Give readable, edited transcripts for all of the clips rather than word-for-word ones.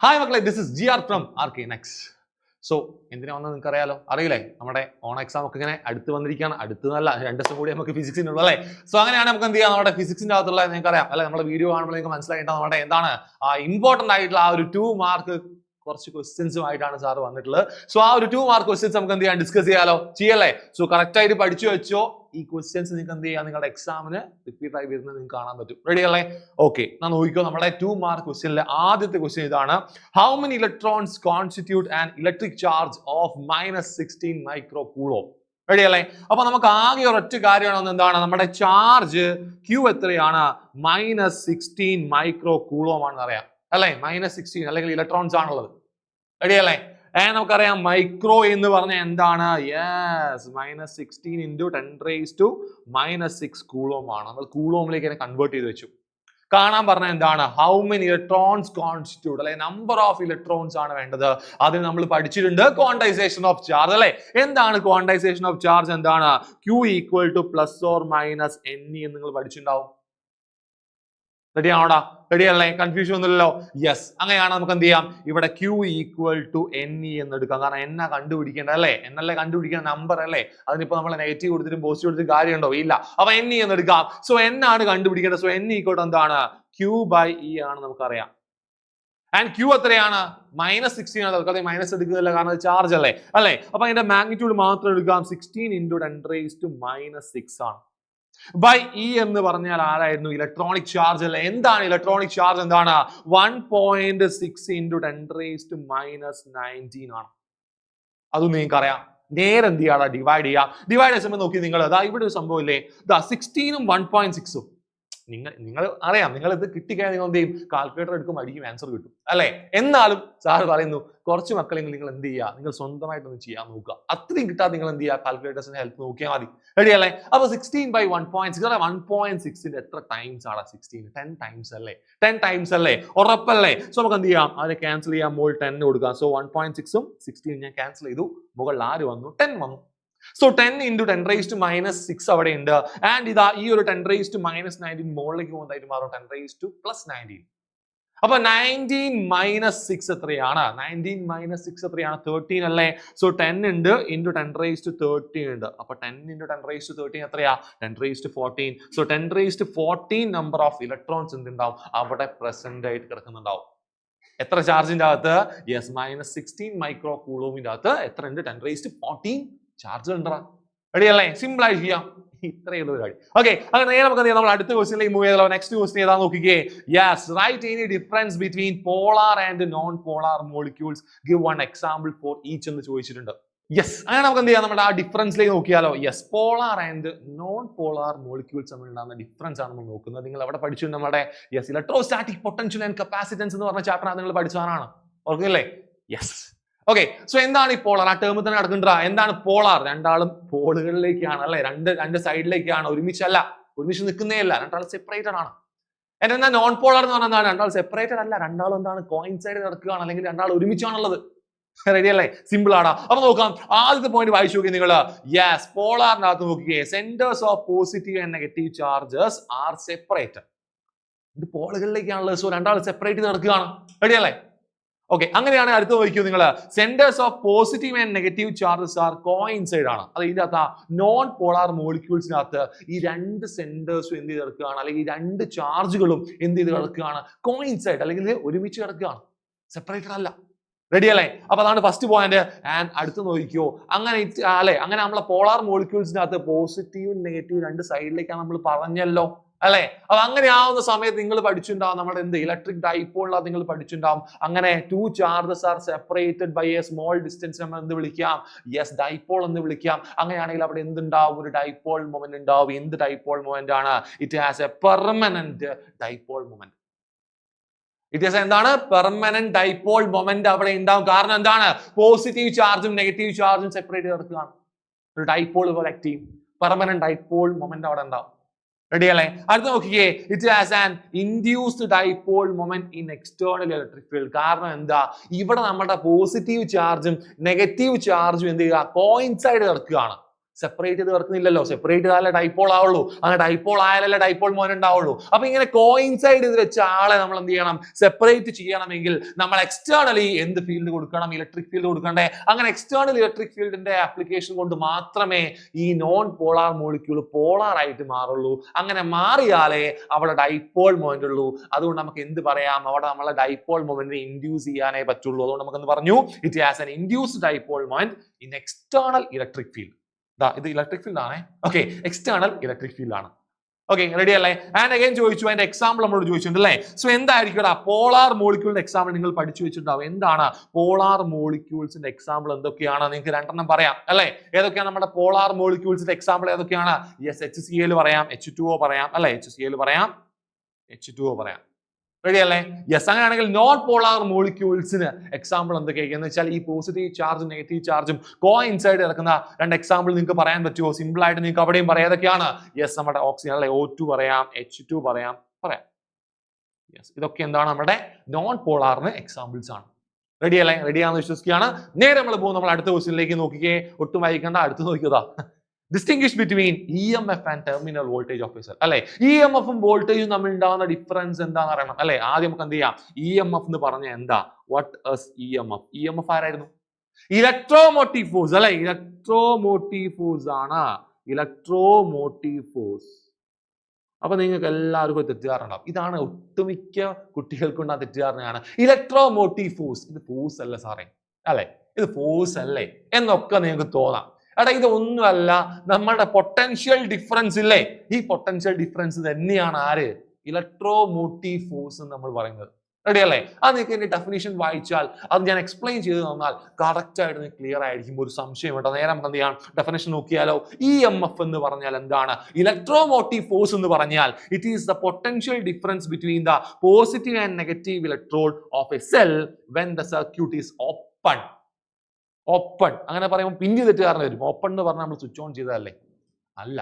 Hi മക്കളെ, this is GR from RKNX. So എന്തിനാ വന്നത് നിങ്ങൾക്ക് അറിയാലോ, അറിയില്ലേ? നമ്മുടെ ഓൺ എക്സാം ഒക്കെ ഇങ്ങനെ അടുത്ത് വന്നിരിക്കുകയാണ്. അടുത്ത് നല്ല 2 ദിവസം കൂടി നമുക്ക് ഫിസിക്സിനുള്ളൂ അല്ലേ? സോ അങ്ങനെയാണ് നമുക്ക് എന്ത് ചെയ്യാം, നമ്മുടെ ഫിസിക്സിന്റെ അകത്തുള്ള നിങ്ങൾക്ക് അറിയാം അല്ലെ, നമ്മുടെ വീഡിയോ കാണുമ്പോൾ നിങ്ങൾക്ക് മനസ്സിലായിട്ടാണ് നമ്മുടെ എന്താണ് ഇമ്പോർട്ടന്റ് ആയിട്ടുള്ള ആ ഒരു 2 മാർക്ക് കുറച്ച് ക്വസ്റ്റ്യൻസുമായിട്ടാണ് സാർ വന്നിട്ടുള്ളത്. സോ ആ ഒരു 2 മാർക്ക് ക്വസ്റ്റ്യൻസ് നമുക്ക് എന്ത് ചെയ്യാം, ഡിസ്കസ് ചെയ്യാലോ, ചെയ്യല്ലേ? സോ കറക്റ്റ് ആയിട്ട് പഠിച്ചു വെച്ചോ. ഈ ക്വസ്റ്റ്യൻസ് നിങ്ങൾക്ക് എന്ത് ചെയ്യാം, നിങ്ങളുടെ എക്സാമിന് റിപ്പീറ്റ് ആയി വരുന്നത് നിങ്ങൾക്ക് കാണാൻ പറ്റും. റെഡി അല്ലേ? ഓക്കെ, ഞാൻ നോക്കിക്കോ. നമ്മുടെ 2 മാർക്ക് ക്വസ്റ്റ്യനിലെ ആദ്യത്തെ ക്വസ്റ്റ്യൻ ഇതാണ്: how many electrons constitute an electric charge of -16 micro coulomb? Ready അല്ലേ? അപ്പൊ നമുക്ക് ആകെ ഒരൊറ്റ കാര്യമാണ്, എന്താണ് നമ്മുടെ ചാർജ് Q എത്രയാണ്? -16 മൈക്രോ കൂളോം ആണെന്ന് അറിയാം അല്ലെ? -16 അല്ലെങ്കിൽ ഇലക്ട്രോൺസ് ആണുള്ളത്. റെഡി അല്ലേ? നമുക്കറിയാം മൈക്രോ എന്ന് പറഞ്ഞാൽ എന്താണ്? യെസ്, -16 into 10⁻⁻6 കൂളോം ആണ്. നമ്മൾ കൂളോമിലേക്ക് കൺവേർട്ട് ചെയ്ത് വെച്ചു. കാണാൻ പറഞ്ഞാൽ എന്താണ്? ഹൗ മെനി ഇലക്ട്രോൺസ് കോൺസ്റ്റിറ്റ്യൂട്ട് അല്ലെ, നമ്പർ ഓഫ് ഇലക്ട്രോൺസ് ആണ് വേണ്ടത്. അതിന് നമ്മൾ പഠിച്ചിട്ടുണ്ട് ക്വാണ്ടൈസേഷൻ ഓഫ് ചാർജ് അല്ലെ. എന്താണ് ക്വാണ്ടൈസേഷൻ ഓഫ് ചാർജ്? എന്താണ്? Q = +or- Ne എന്ന് നിങ്ങൾ പഠിച്ചിട്ടുണ്ടാവും. റെഡി ആണോടാ? റെഡി അല്ലേ? കൺഫ്യൂഷൻ ഒന്നുമില്ലല്ലോ. യെസ്, അങ്ങനെയാണ് നമുക്ക് എന്ത് ചെയ്യാം, ഇവിടെ Q = Ne എന്ന് എടുക്കാം. കാരണം എന്നാ കണ്ടുപിടിക്കേണ്ടത് അല്ലേ? എന്നല്ലേ കണ്ടുപിടിക്കേണ്ട നമ്പർ അല്ലേ? അതിനിപ്പോ നമ്മൾ നെഗറ്റീവ് കൊടുത്തിട്ടും പോസിറ്റീവ് കൊടുത്തിട്ടും കാര്യമുണ്ടോ? ഇല്ല. അപ്പൊ Ne എന്ന് എടുക്കാം. സോ എന്നാണ് കണ്ടുപിടിക്കേണ്ടത്. സോ Ne = എന്താണ്? Q/E ആണ് നമുക്കറിയാം. ആൻഡ് Q എത്രയാണ്? -16 ആണ്. നമുക്കത് മൈനസ് എടുക്കുന്നില്ല, കാരണം അത് ചാർജ് അല്ലേ? അല്ലേ? അപ്പൊ അതിന്റെ മാഗ്നിറ്റ്യൂഡ് മാത്രം എടുക്കാം. 16 × 10⁻⁻6 ആണ്. ബൈ E എന്ന് പറഞ്ഞാൽ ആരായിരുന്നു? ഇലക്ട്രോണിക് ചാർജ് അല്ലേ? എന്താണ് ഇലക്ട്രോണിക് ചാർജ്? എന്താണ്? 1.6 × 10⁻19 ആണ്. അതും നിങ്ങൾക്ക് അറിയാം. നേരെ എന്ത് ചെയ്യാ, ഡിവൈഡ് ചെയ്യാം. ഡിവൈഡ് ചെയ്യുമ്പോൾ നോക്കി നിങ്ങൾ, അതാ ഇവിടെ ഒരു സംഭവം ഇല്ലേ, 16ഉം 1.6ഉം നിങ്ങൾ അറിയാം. നിങ്ങൾ ഇത് കിട്ടിക്കഴിഞ്ഞാൽ നിങ്ങൾ എന്ത് ചെയ്യും? കാൽക്കുലേറ്റർ എടുക്കും, അടിക്കും, ആൻസർ കിട്ടും അല്ലെ? എന്നാലും സാർ പറയുന്നു, കുറച്ച് മക്കളെങ്കിലും നിങ്ങൾ എന്ത് ചെയ്യുക, നിങ്ങൾ സ്വന്തമായിട്ടൊന്ന് ചെയ്യാൻ നോക്കുക. അത്രയും കിട്ടാതെ നിങ്ങൾ എന്ത് ചെയ്യുക, കാൽക്കുലേറ്റേഴ്സിന്റെ ഹെൽപ്പ് നോക്കിയാൽ മതി. റെഡി അല്ലേ? അപ്പൊ 16/1.6 1.6ന്റെ എത്ര ടൈംസ് ആണ്? 16 10 ടൈംസ് അല്ലേ? 10 ടൈംസ് അല്ലേ? ഉറപ്പല്ലേ? സോ നമുക്ക് എന്ത് ചെയ്യാം, അതിനെ ക്യാൻസൽ ചെയ്യാം. മോൾ 10 കൊടുക്കാം. സോ 1.6ഉം 16 ഞാൻ ക്യാൻസൽ ചെയ്തു. മുകളിൽ ആര് വന്നു? 10 വന്നു. സോ 10 × 10⁻6 അവിടെ ഉണ്ട്. ആൻഡ് ഇതാ ഈ ഒരു 10⁻19 മുകളിലേക്ക് പോകുന്നതായിട്ട് മാറും 10⁻+19. അപ്പൊ 19 - 6 എത്രയാണ്? 19 - 6 എത്രയാണ്? 13 അല്ലേ? സോ 10 ഉണ്ട് × 10⁻13 ഉണ്ട്. അപ്പൊ 10 × 10⁻13 എത്രയാ? 10⁻14. സോ 10⁻14 നമ്പർ ഓഫ് ഇലക്ട്രോൺസ് എന്തുണ്ടാവും? അവിടെ പ്രസന്റ് ആയിട്ട് കിടക്കുന്നുണ്ടാവും. എത്ര ചാർജിന്റെ അകത്ത്? യെസ്, -16 മൈക്രോ കൂളോമിന്റെ അകത്ത് എത്ര ഉണ്ട്? 10⁻14 ചാർജ് ഉണ്ടോ? റെഡി അല്ലേ? സിമ്പിൾ ആയി ചെയ്യാം. ഇത്രയുള്ള ഒരു കാര്യം. ഓക്കെ, അങ്ങനെ നേരെ നമുക്ക് നമ്മൾ അടുത്ത ക്വസ്റ്റ്യനിലേക്ക് മൂവ് ചെയ്താലോ. നെക്സ്റ്റ് ക്വസ്റ്റ്യൻ ഏതാ നോക്കിക്കേ. Yes, right any difference between polar and non polar molecules, give one example for each എന്ന് ചോദിച്ചിട്ടുണ്ട്. യെസ്, അങ്ങനെ നമുക്ക് എന്ത് ചെയ്യാം, നമ്മുടെ ആ ഡിഫറൻസിലേക്ക് നോക്കിയാലോ. Yes, polar and non polar molecules തമ്മിൽ ഉണ്ടാകുന്ന ഡിഫറൻസ് ആണ് നമ്മൾ നോക്കുന്നത്. നിങ്ങൾ അവിടെ പഠിച്ചിട്ടുണ്ട് നമ്മുടെ yes electrostatic potential and capacitance എന്ന് പറഞ്ഞ ചാപ്റ്റർ നിങ്ങൾ പഠിച്ചതാണ്. ഓർക്കുന്നില്ലേ? യെസ്. ഓക്കെ, സോ എന്താണ് ഈ പോളാർ? ആ ടേമിൽ തന്നെ നടക്കണ്ട. എന്താണ് പോളാർ? രണ്ടാളും പോളുകളിലേക്കാണ് അല്ലെ? രണ്ട് സൈഡിലേക്കാണ്, ഒരുമിച്ചല്ല, ഒരുമിച്ച് നിൽക്കുന്നേ അല്ല, രണ്ടാളും സെപ്പറേറ്റഡ് ആണ്. എന്നാൽ നോൺ പോളാർ എന്ന് പറഞ്ഞാൽ രണ്ടാൾ സെപ്പറേറ്റഡ് അല്ല, രണ്ടാളും എന്താണ് കോയിൻസൈഡ് നടക്കുകയാണ്, അല്ലെങ്കിൽ രണ്ടാൾ ഒരുമിച്ചാണുള്ളത്. റെഡി അല്ലേ? സിമ്പിൾ ആടാ. അപ്പൊ നോക്കാം, ആദ്യത്തെ പോയിന്റ് വായിച്ചു നോക്കി നിങ്ങൾ. യെസ്, പോളാറിനകത്ത് നോക്കിയേ, centres of positive and negative charges are separated. ഇത് പോളുകളിലേക്കാണുള്ളത്. സോ രണ്ടാൾ സെപ്പറേറ്റ് നടക്കുകയാണ്. റെഡി അല്ലേ? ഓക്കെ, അങ്ങനെയാണ് അടുത്ത് നോക്കിയോ നിങ്ങൾ. Centres of positive and negative charges are coincide ആണ്. അത് ഇതിന്റെ അകത്ത് നോൺ പോളാർ മോളിക്യൂൾസിനകത്ത് ഈ രണ്ട് സെന്റേഴ്സും എന്ത് ചെയ്ത് കിടക്കുകയാണ്, അല്ലെങ്കിൽ ഈ രണ്ട് ചാർജുകളും എന്ത് ചെയ്ത് കിടക്കുകയാണ്? കോയിൻസൈഡ്, അല്ലെങ്കിൽ ഒരുമിച്ച് കിടക്കുകയാണ്, സെപ്പറേറ്റഡ് അല്ല. റെഡി അല്ലേ? അപ്പൊ അതാണ് ഫസ്റ്റ് പോയിന്റ്. ആൻഡ് അടുത്ത് നോക്കിക്കോ, അങ്ങനെ അല്ലെ, അങ്ങനെ നമ്മളെ പോളാർ മോളിക്യൂൾസിനകത്ത് പോസിറ്റീവ് നെഗറ്റീവ് രണ്ട് സൈഡിലേക്കാണ് നമ്മൾ പറഞ്ഞല്ലോ അല്ലെ? അപ്പൊ അങ്ങനെ ആവുന്ന സമയത്ത് നിങ്ങൾ പഠിച്ചിട്ടുണ്ടാവും നമ്മുടെ എന്ത് ഇലക്ട്രിക് ഡൈപോളിനകത്ത് നിങ്ങൾ പഠിച്ചിട്ടുണ്ടാവും. അങ്ങനെ 2 charges are separated by a small distance നമ്മൾ എന്ത് വിളിക്കാം? യെസ്, ഡൈപോൾ എന്ന് വിളിക്കാം. അങ്ങനെയാണെങ്കിൽ അവിടെ എന്തുണ്ടാവും? ഒരു ഡൈപോൾ മൊമെന്റ് ഉണ്ടാവും. എന്ത് ഡൈപോൾ മൊമെന്റ് ആണ്? It has A permanent dipole moment. It is എന്താണ്? പെർമനന്റ് ഡൈപോൾ മൊമെന്റ് അവിടെ ഉണ്ടാവും. കാരണം എന്താണ്? പോസിറ്റീവ് ചാർജും നെഗറ്റീവ് ചാർജും സെപ്പറേറ്റ് കിടക്കുകയാണ്. ഒരു ഡൈപോൾ പോലെ ആക്ട് ചെയ്യും. പെർമനന്റ് ഡൈപോൾ മൊമെന്റ് അവിടെ ഉണ്ടാവും. റെഡി അല്ലേ? അടുത്ത നോക്കിയേ, it has an induced dipole moment in external electric field. കാരണം എന്താ? ഇവിടെ നമ്മുടെ പോസിറ്റീവ് ചാർജും നെഗറ്റീവ് ചാർജും എന്ത് ചെയ്യുക? കോയിൻസൈഡ് കിടക്കുകയാണ്, സെപ്പറേറ്റ് ചെയ്ത് വെക്കുന്നില്ലല്ലോ. സെപ്പറേറ്റ് ചെയ്താലേ ഡൈപോൾ ആവുള്ളൂ. അങ്ങനെ ഡൈപോൾ ആയാലല്ലേ ഡൈപോൾ മോൻ ഉണ്ടാവുള്ളൂ. അപ്പൊ ഇങ്ങനെ കോയിൻസൈഡ് ചെയ്ത് വെച്ച ആളെ നമ്മൾ എന്ത് ചെയ്യണം? സെപ്പറേറ്റ് ചെയ്യണമെങ്കിൽ നമ്മൾ എക്സ്റ്റേണലി എന്ത് ഫീൽഡ് കൊടുക്കണം? ഇലക്ട്രിക് ഫീൽഡ് കൊടുക്കണ്ടേ? അങ്ങനെ എക്സ്റ്റേണൽ ഇലക്ട്രിക് ഫീൽഡിന്റെ ആപ്ലിക്കേഷൻ കൊണ്ട് മാത്രമേ ഈ നോൺ പോളാർ മോളിക്യൂൾ പോളാർ ആയിട്ട് മാറുള്ളൂ. അങ്ങനെ മാറിയാലേ അവിടെ ഡൈപോൾ മൊമെന്റ് ഉള്ളൂ. അതുകൊണ്ട് നമുക്ക് എന്ത് പറയാം? അവിടെ നമ്മളെ ഡൈപോൾ മൊമെന്റിനെ ഇൻഡ്യൂസ് ചെയ്യാനേ പറ്റുള്ളൂ. അതുകൊണ്ട് നമുക്ക് എന്ത് പറഞ്ഞു? It has an induced dipole moment in external electric field. ഇത് ഇലക്ട്രിക് ഫീൽഡ് ആണ്. ഓക്കെ, എക്സ്റ്റേണൽ ഇലക്ട്രിക് ഫീൽഡ് ആണ്. ഓക്കെ, റെഡി അല്ലേ? ആൻഡ് അഗൈൻ ചോദിച്ചു, അതിന്റെ എക്സാമ്പിൾ നമ്മളോട് ചോദിച്ചിട്ടുണ്ട് അല്ലേ? സോ എന്തായിരിക്കും പോളാർ മോളിക്യൂളിന്റെ എക്സാമ്പിൾ നിങ്ങൾ പഠിച്ചു വെച്ചിട്ടുണ്ടാവും. എന്താണ് പോളാർ മോളിക്യൂൾസിന്റെ എക്സാമ്പിൾ? എന്തൊക്കെയാണ്? നിങ്ങൾക്ക് രണ്ടെണ്ണം പറയാം അല്ലെ? ഏതൊക്കെയാണ് നമ്മുടെ പോളാർ മോളിക്യൂൾസിന്റെ എക്സാമ്പിൾ? ഏതൊക്കെയാണ്? യെസ്, HCl പറയാം, H2O പറയാം അല്ലെ? HCl പറയാം, H2O പറയാം. റെഡി അല്ലേ? യെസ്. അങ്ങനെയാണെങ്കിൽ നോൺ പോളാർ മോളിക്യൂൾസിന് എക്സാമ്പിൾ എന്തൊക്കെയാണെന്ന് വെച്ചാൽ ഈ പോസിറ്റീവ് ചാർജും നെഗറ്റീവ് ചാർജും കോഇൻസൈഡ് കിടക്കുന്ന രണ്ട് എക്സാമ്പിൾ നിങ്ങൾക്ക് പറയാൻ പറ്റുമോ? സിമ്പിൾ ആയിട്ട് നിങ്ങൾക്ക് അവിടെയും പറയാം. ഏതൊക്കെയാണ്? യെസ്, നമ്മുടെ ഓക്സിജൻ അല്ലെ, O2 പറയാം, H2 പറയാം. യെസ്, ഇതൊക്കെ എന്താണ്? നമ്മുടെ നോൺ പോളാറിന് എക്സാമ്പിൾസ് ആണ്. റെഡി അല്ലേ? റെഡി ആണെന്ന് വിശ്വസിക്കുകയാണ്. നേരെ നമ്മൾ പോകും. നമ്മൾ അടുത്ത ക്വസ്റ്റ്യനിലേക്ക് നോക്കിക്കേ. ഒട്ടും വായിക്കേണ്ട, അടുത്ത് നോക്കിയതാ. Distinguish between EMF and terminal voltage of a cell. അല്ലെ, EMF ഉം വോൾട്ടേജും തമ്മിൽ ഉണ്ടാകുന്ന ഡിഫറൻസ് എന്താണെന്ന് അറിയണം അല്ലെ? ആദ്യം നമുക്ക് എന്ത് ചെയ്യാം? EMF എന്ന് പറഞ്ഞ എന്താ? What is EMF? EMF ആരായിരുന്നു? ഇലക്ട്രോമോട്ടീവ് ഫോഴ്സ് അല്ലെ? ഇലക്ട്രോമോട്ടീവ് ഫോഴ്സ് ആണ്. Electromotive force. അപ്പൊ നിങ്ങൾക്ക് എല്ലാവർക്കും തെറ്റുകാരുണ്ടാവും. ഇതാണ് ഒട്ടുമിക്ക കുട്ടികൾക്കുണ്ടാ തെറ്റുകാരനാണ്. Electromotive force. ഇത് ഫോഴ്സ് അല്ല സാറേ അല്ലെ? ഇത് ഫോഴ്സ് അല്ലേ എന്നൊക്കെ നിങ്ങൾക്ക് തോന്നാം. എടാ, ഇതൊന്നുമല്ല, നമ്മളുടെ പൊട്ടൻഷ്യൽ ഡിഫറൻസ് ഇല്ലേ? ഈ പൊട്ടൻഷ്യൽ ഡിഫറൻസ് തന്നെയാണ് ആര്? ഇലക്ട്രോമോട്ടീവ് ഫോഴ്സ് എന്ന് നമ്മൾ പറയുന്നത്. റെഡി അല്ലേ? അത് നിങ്ങൾക്ക് എന്റെ ഡെഫിനിഷൻ വായിച്ചാൽ അത് ഞാൻ എക്സ്പ്ലെയിൻ ചെയ്ത് തന്നാൽ കറക്റ്റ് ആയിട്ട് ക്ലിയർ ആയിരിക്കും. ഒരു സംശയം കേട്ടോ. നേരെ നമുക്ക് എന്ത് ചെയ്യാം? ഡെഫിനിഷൻ നോക്കിയാലോ. EMF എന്ന് പറഞ്ഞാൽ എന്താണ്? ഇലക്ട്രോമോട്ടീവ് ഫോഴ്സ് എന്ന് പറഞ്ഞാൽ it is the potential difference between the positive and negative electrode of A cell when the circuit is open. Open അങ്ങനെ പറയുമ്പോൾ പിന്നെ തെറ്റുകാരൻ വരും. ഓപ്പൺ എന്ന് പറഞ്ഞാൽ നമ്മൾ സ്വിച്ച് ഓൺ ചെയ്തതല്ലേ? അല്ല.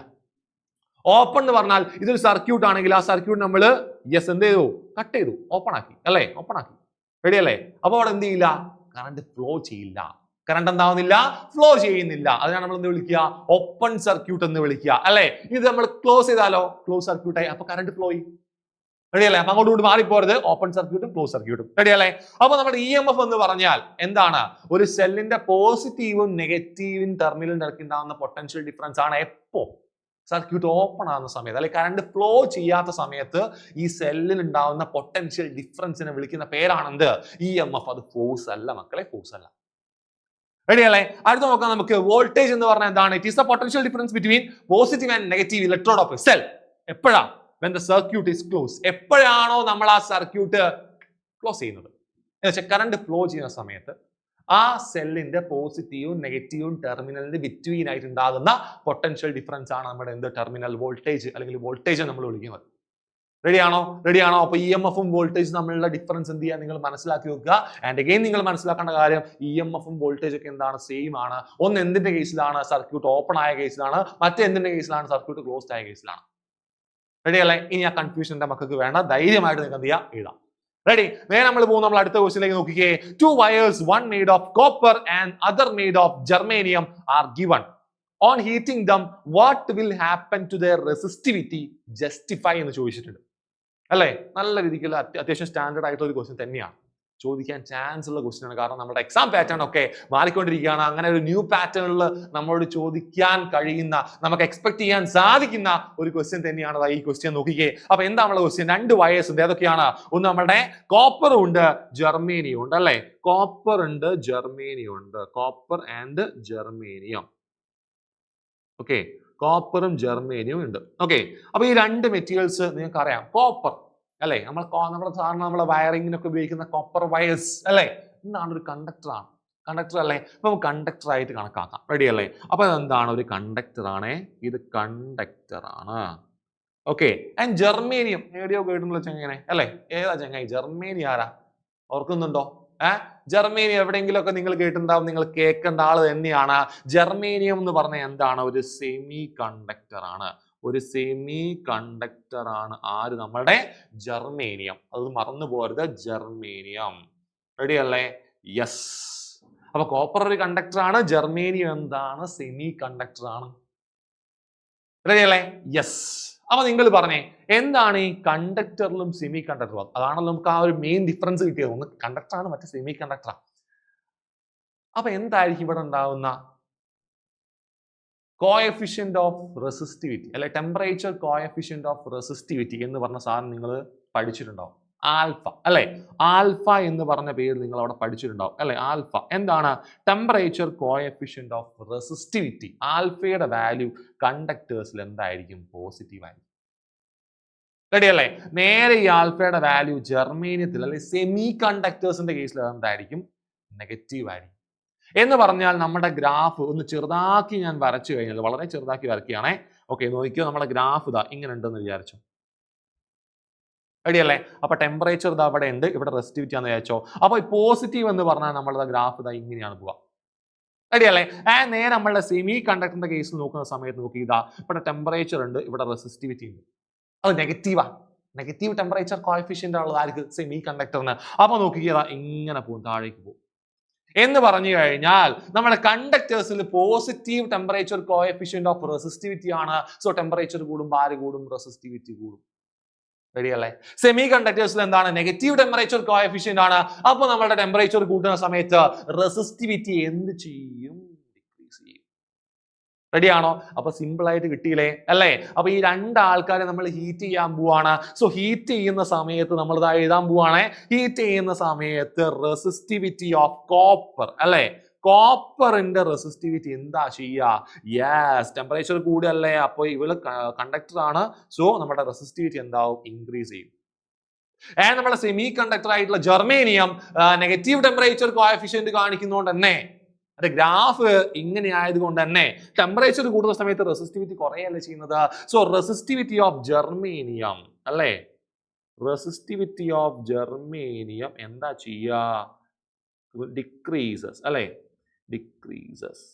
ഓപ്പൺ എന്ന് പറഞ്ഞാൽ ഇതൊരു സർക്യൂട്ട് ആണെങ്കിൽ ആ സർക്യൂട്ട് നമ്മൾ യെസ് എന്ത് ചെയ്തു? കട്ട് ചെയ്തു, ഓപ്പൺ ആക്കി അല്ലേ? ഓപ്പൺ ആക്കി. റെഡി അല്ലേ? അപ്പൊ അവിടെ എന്ത് ചെയ്യില്ല? കറണ്ട് ഫ്ലോ ചെയ്യില്ല. കറണ്ട് എന്താവുന്നില്ല? ഫ്ലോ ചെയ്യുന്നില്ല. അതിനാണ് നമ്മൾ എന്ത് വിളിക്കുക? ഓപ്പൺ സർക്യൂട്ട് എന്ന് വിളിക്കുക അല്ലെ? ഇത് നമ്മൾ ക്ലോസ് ചെയ്താലോ? ക്ലോസ് സർക്യൂട്ടായി. അപ്പൊ കറണ്ട് ഫ്ലോ ചെയ്യും. റെഡി അല്ലേ? അപ്പൊ അങ്ങോട്ട് മാറിപ്പോരുത്. ഓപ്പൺ സർക്യൂട്ടും ക്ലോസ് സർക്യൂട്ടും. റെഡി അല്ലേ? അപ്പൊ നമ്മുടെ EMF എന്ന് പറഞ്ഞാൽ എന്താണ്? ഒരു സെല്ലിന്റെ പോസിറ്റീവും നെഗറ്റീവും ടെർമിനലിൽ നടക്കുന്നുണ്ടാകുന്ന പൊട്ടൻഷ്യൽ ഡിഫറൻസ് ആണ്. എപ്പോ? സർക്യൂട്ട് ഓപ്പൺ ആകുന്ന സമയത്ത് അല്ലെ, കറണ്ട് ഫ്ലോ ചെയ്യാത്ത സമയത്ത് ഈ സെല്ലിൽ ഉണ്ടാവുന്ന പൊട്ടൻഷ്യൽ ഡിഫറൻസിനെ വിളിക്കുന്ന പേരാണെന്ത്? EMF. അത് ഫോഴ്സ് അല്ല മക്കളെ, ഫോഴ്സ് അല്ല. റെഡി അല്ലേ? അടുത്ത നോക്കാം നമുക്ക്. വോൾട്ടേജ് എന്ന് പറഞ്ഞാൽ എന്താണ്? It is the potential difference between positive and negative electrode of A cell. എപ്പോഴാ? when the circuit is closed. എപ്പോഴാണോ നമ്മൾ ആ സർക്യൂട്ട് ക്ലോസ് ചെയ്യുന്നത് എന്ന് വെച്ചാൽ കറണ്ട് ഫ്ലോ ചെയ്യുന്ന സമയത്ത് ആ സെല്ലിന്റെ പോസിറ്റീവും നെഗറ്റീവും ടെർമിനലിന്റെ ബിറ്റ്വീൻ ആയിട്ട് ഉണ്ടാകുന്ന പൊട്ടൻഷ്യൽ ഡിഫറൻസ് ആണ് നമ്മുടെ എന്ത്? ടെർമിനൽ വോൾട്ടേജ് അല്ലെങ്കിൽ വോൾട്ടേജ് നമ്മൾ വിളിക്കുന്നത്. റെഡിയാണോ? റെഡിയാണോ? അപ്പൊ EMF-ഉം വോൾട്ടേജും തമ്മിലുള്ള ഡിഫറൻസ് എന്ത് ചെയ്യാൻ നിങ്ങൾ മനസ്സിലാക്കി വെക്കുക. ആൻഡ് അഗൈൻ നിങ്ങൾ മനസ്സിലാക്കേണ്ട കാര്യം EMF-ഉം വോൾട്ടേജ് ഒക്കെ എന്താണ്? സെയിം ആണ്. ഒന്ന് എന്തിന്റെ കേസിലാണ്? സർക്യൂട്ട് ഓപ്പൺ ആയ കേസിലാണ്. മറ്റെന്തിന്റെ കേസിലാണ്? സർക്യൂട്ട് ക്ലോസ്ഡ് ആയ കേസിലാണ്. റെഡി അല്ലേ? ഇനി ആ കൺഫ്യൂഷന്റെ മക്കൾക്ക് വേണ്ട, ധൈര്യമായിട്ട് നിങ്ങൾക്ക് എന്ത് ചെയ്യാം? എഴുതാം. റെഡി? നേരെ നമ്മൾ പോകും. നമ്മൾ അടുത്ത ക്വസ്റ്റ്യനിലേക്ക് നോക്കിക്കേ. 2 wires, one made of copper and other made of germanium are given. On heating them, what will happen to their resistivity? Justify എന്ന് ചോദിച്ചിട്ടുണ്ട് അല്ലേ? നല്ല രീതിക്ക് അത്യാവശ്യം സ്റ്റാൻഡേർഡ് ആയിട്ടുള്ള ഒരു ക്വസ്റ്റ്യൻ തന്നെയാണ്. ചോദിക്കാൻ ചാൻസ് ഉള്ള ക്വസ്റ്റ്യൻ ആണ്. കാരണം നമ്മുടെ എക്സാം പാറ്റേൺ ഒക്കെ മാറിക്കൊണ്ടിരിക്കുകയാണ്. അങ്ങനെ ഒരു ന്യൂ പാറ്റേണിൽ നമ്മളോട് ചോദിക്കാൻ കഴിയുന്ന, നമുക്ക് എക്സ്പെക്ട് ചെയ്യാൻ സാധിക്കുന്ന ഒരു ക്വസ്റ്റ്യൻ തന്നെയാണ് ഈ ക്വസ്റ്റ്യൻ. നോക്കിക്കേ. അപ്പൊ എന്താ നമ്മുടെ ക്വസ്റ്റ്യൻ? 2 വയേഴ്സ് ഉണ്ട്. ഏതൊക്കെയാണ്? ഒന്ന് നമ്മുടെ കോപ്പറും ഉണ്ട്, ജർമേനിയം ഉണ്ട് അല്ലെ? കോപ്പർ ഉണ്ട്, ജർമേനിയം ഉണ്ട്. Copper and germanium. ഓക്കെ, കോപ്പറും ജർമേനിയം ഉണ്ട്. ഓക്കെ, അപ്പൊ ഈ 2 മെറ്റീരിയൽസ് നിങ്ങൾക്ക് അറിയാം. കോപ്പർ അല്ലെ, നമ്മുടെ സാധാരണ നമ്മളെ വയറിങ്ങിനൊക്കെ ഉപയോഗിക്കുന്ന കോപ്പർ വയേഴ്സ് അല്ലെ? എന്താണ്? ഒരു കണ്ടക്ടർ ആണ്. കണ്ടക്ടർ അല്ലേ? അപ്പൊ കണ്ടക്ടർ ആയിട്ട് കണക്കാക്കാം. റെഡി അല്ലേ? അപ്പൊ എന്താണ്? ഒരു കണ്ടക്ടർ ആണ്. ഇത് കണ്ടക്ടർ ആണ്. ഓക്കെ, ആൻഡ് ജർമേനിയം റേഡിയോ കേട്ടുള്ള ചെങ്ങനെ അല്ലെ? ഏതാ ചെങ്ങായി? ജർമേനിയം ആരാ? ഓർക്കുന്നുണ്ടോ? ജർമേനിയം എവിടെയെങ്കിലും ഒക്കെ നിങ്ങൾ കേട്ടിട്ടുണ്ടാവും. നിങ്ങൾ കേൾക്കേണ്ട ആള് തന്നെയാണ്. ജർമേനിയം എന്ന് പറഞ്ഞാൽ എന്താണ്? ഒരു സെമി കണ്ടക്ടർ ആണ്. ഒരു സെമി കണ്ടക്ടർ ആണ്. ആര്? നമ്മളുടെ ജർമേനിയം. അത് മറന്നു പോരുത്, ജർമേനിയം. റെഡി അല്ലേ? യെസ്. അപ്പൊ കോപ്പർ ഒരു കണ്ടക്ടർ ആണ്, ജർമേനിയം എന്താണ്? സെമി കണ്ടക്ടർ ആണ്. റെഡി അല്ലേ? യെസ്. അപ്പൊ നിങ്ങൾ പറഞ്ഞേ എന്താണ് ഈ കണ്ടക്ടറിലും സെമി കണ്ടക്ടറും? അതാണല്ലോ നമുക്ക് ആ ഒരു മെയിൻ ഡിഫറൻസ് കിട്ടിയത്. ഒന്ന് കണ്ടക്ടറാണ്, മറ്റേ സെമി കണ്ടക്ടറാണ്. അപ്പൊ എന്തായിരിക്കും ഇവിടെ ഉണ്ടാവുന്ന കോഎഫിഷ്യന്റ് ഓഫ് റെസിസ്റ്റിവിറ്റി അല്ലെ ടെമ്പറേച്ചർ കോഎഫിഷ്യന്റ് ഓഫ് റെസിസ്റ്റിവിറ്റി എന്ന് പറഞ്ഞ സാധനം നിങ്ങൾ പഠിച്ചിട്ടുണ്ടാവും. ആൽഫ അല്ലെ? ആൽഫ എന്ന് പറഞ്ഞ പേര് നിങ്ങൾ അവിടെ പഠിച്ചിട്ടുണ്ടാവും അല്ലെ? ആൽഫ എന്താണ്? Temperature coefficient of resistivity. ആൽഫയുടെ വാല്യൂ കണ്ടക്ടേഴ്സിൽ എന്തായിരിക്കും? പോസിറ്റീവ് ആയിരിക്കും. റെഡി അല്ലേ? നേരെ ഈ ആൽഫയുടെ വാല്യൂ ജർമേനിയത്തിൽ അല്ലെ സെമി കണ്ടക്ടേഴ്സിന്റെ കേസിൽ എന്തായിരിക്കും? നെഗറ്റീവ് ആയിരിക്കും. എന്ന് പറഞ്ഞാൽ നമ്മുടെ ഗ്രാഫ് ഒന്ന് ചെറുതാക്കി ഞാൻ വരച്ചു കഴിഞ്ഞാൽ, വളരെ ചെറുതാക്കി വരയ്ക്കുകയാണേ. ഓക്കെ, നോക്കിയോ, നമ്മുടെ ഗ്രാഫ് ഇതാ ഇങ്ങനെ ഉണ്ടെന്ന് വിചാരിച്ചു. റെഡി അല്ലേ? അപ്പൊ ടെമ്പറേച്ചർ ഇതാ അവിടെ ഉണ്ട്, ഇവിടെ റെസിസ്റ്റിവിറ്റി ആണെന്ന് വിചാരിച്ചോ. അപ്പൊ പോസിറ്റീവ് എന്ന് പറഞ്ഞാൽ നമ്മളുടെ ഗ്രാഫ് ഇതാ ഇങ്ങനെയാണ് പോവുക. റെഡി അല്ലേ? നേരെ നമ്മളുടെ സെമി കണ്ടക്ടറിന്റെ കേസിൽ നോക്കുന്ന സമയത്ത് നോക്കി, ഇതാ ഇവിടെ ടെമ്പറേച്ചർ ഉണ്ട്, ഇവിടെ റെസിസ്റ്റിവിറ്റി ഉണ്ട്. അത് നെഗറ്റീവാ. നെഗറ്റീവ് ടെമ്പറേച്ചർ കോഎഫിഷ്യന്റ് ഉള്ളത് ആർക്ക്? സെമി കണ്ടക്ടറിന്. അപ്പൊ നോക്കിയതാ ഇങ്ങനെ പോകും, താഴേക്ക് പോകും. എന്ന് പറഞ്ഞു കഴിഞ്ഞാൽ നമ്മുടെ കണ്ടക്ടേഴ്സിൽ positive temperature coefficient of resistivity ആണ്. സോ ടെമ്പറേച്ചർ കൂടുമ്പോൾ ആര് കൂടും? റെസിസ്റ്റിവിറ്റി കൂടും. റെഡി അല്ലേ? സെമി കണ്ടക്ടേഴ്സിൽ എന്താണ്? നെഗറ്റീവ് ടെമ്പറേച്ചർ കോഎഫിഷ്യന്റ് ആണ്. അപ്പൊ നമ്മുടെ ടെമ്പറേച്ചർ കൂട്ടുന്ന സമയത്ത് റെസിസ്റ്റിവിറ്റി എന്ത് ചെയ്യും? ഡിക്രീസ് ചെയ്യും. റെഡിയാണോ? അപ്പൊ സിമ്പിൾ ആയിട്ട് കിട്ടിയില്ലേ അല്ലേ? അപ്പൊ ഈ രണ്ട് ആൾക്കാരെ നമ്മൾ ഹീറ്റ് ചെയ്യാൻ പോവാണ്. സോ ഹീറ്റ് ചെയ്യുന്ന സമയത്ത് നമ്മൾ ഇതാ എഴുതാൻ പോവാണ്. ഹീറ്റ് ചെയ്യുന്ന സമയത്ത് റെസിസ്റ്റിവിറ്റി ഓഫ് കോപ്പർ അല്ലേ? കോപ്പറിന്റെ റെസിസ്റ്റിവിറ്റി എന്താ ചെയ്യുക? യെസ്, ടെമ്പറേച്ചർ കൂടിയല്ലേ, അപ്പൊ ഇവള് കണ്ടക്ടർ ആണ്. സോ നമ്മുടെ റെസിസ്റ്റിവിറ്റി എന്താവും? ഇൻക്രീസ് ചെയ്യും. നമ്മുടെ സെമി കണ്ടക്ടർ ആയിട്ടുള്ള ജർമേനിയം നെഗറ്റീവ് ടെമ്പറേച്ചർ കോഎഫിഷ്യന്റ് കാണിക്കുന്നതുകൊണ്ട് തന്നെ അത് ഗ്രാഫ് ഇങ്ങനെ ആയതുകൊണ്ട് തന്നെ ടെമ്പറേച്ചർ കൂടുന്ന സമയത്ത് റെസിസ്റ്റിവിറ്റി കുറയല്ലേ ചെയ്യുന്നത്. സോ റെസിസ്റ്റിവിറ്റി ഓഫ് ജർമേനിയം അല്ലേ? റെസിസ്റ്റിവിറ്റി ഓഫ് ജർമേനിയം എന്താ ചെയ്യുക? ഡിക്രീസസ് അല്ലേ? ഡിക്രീസസ്.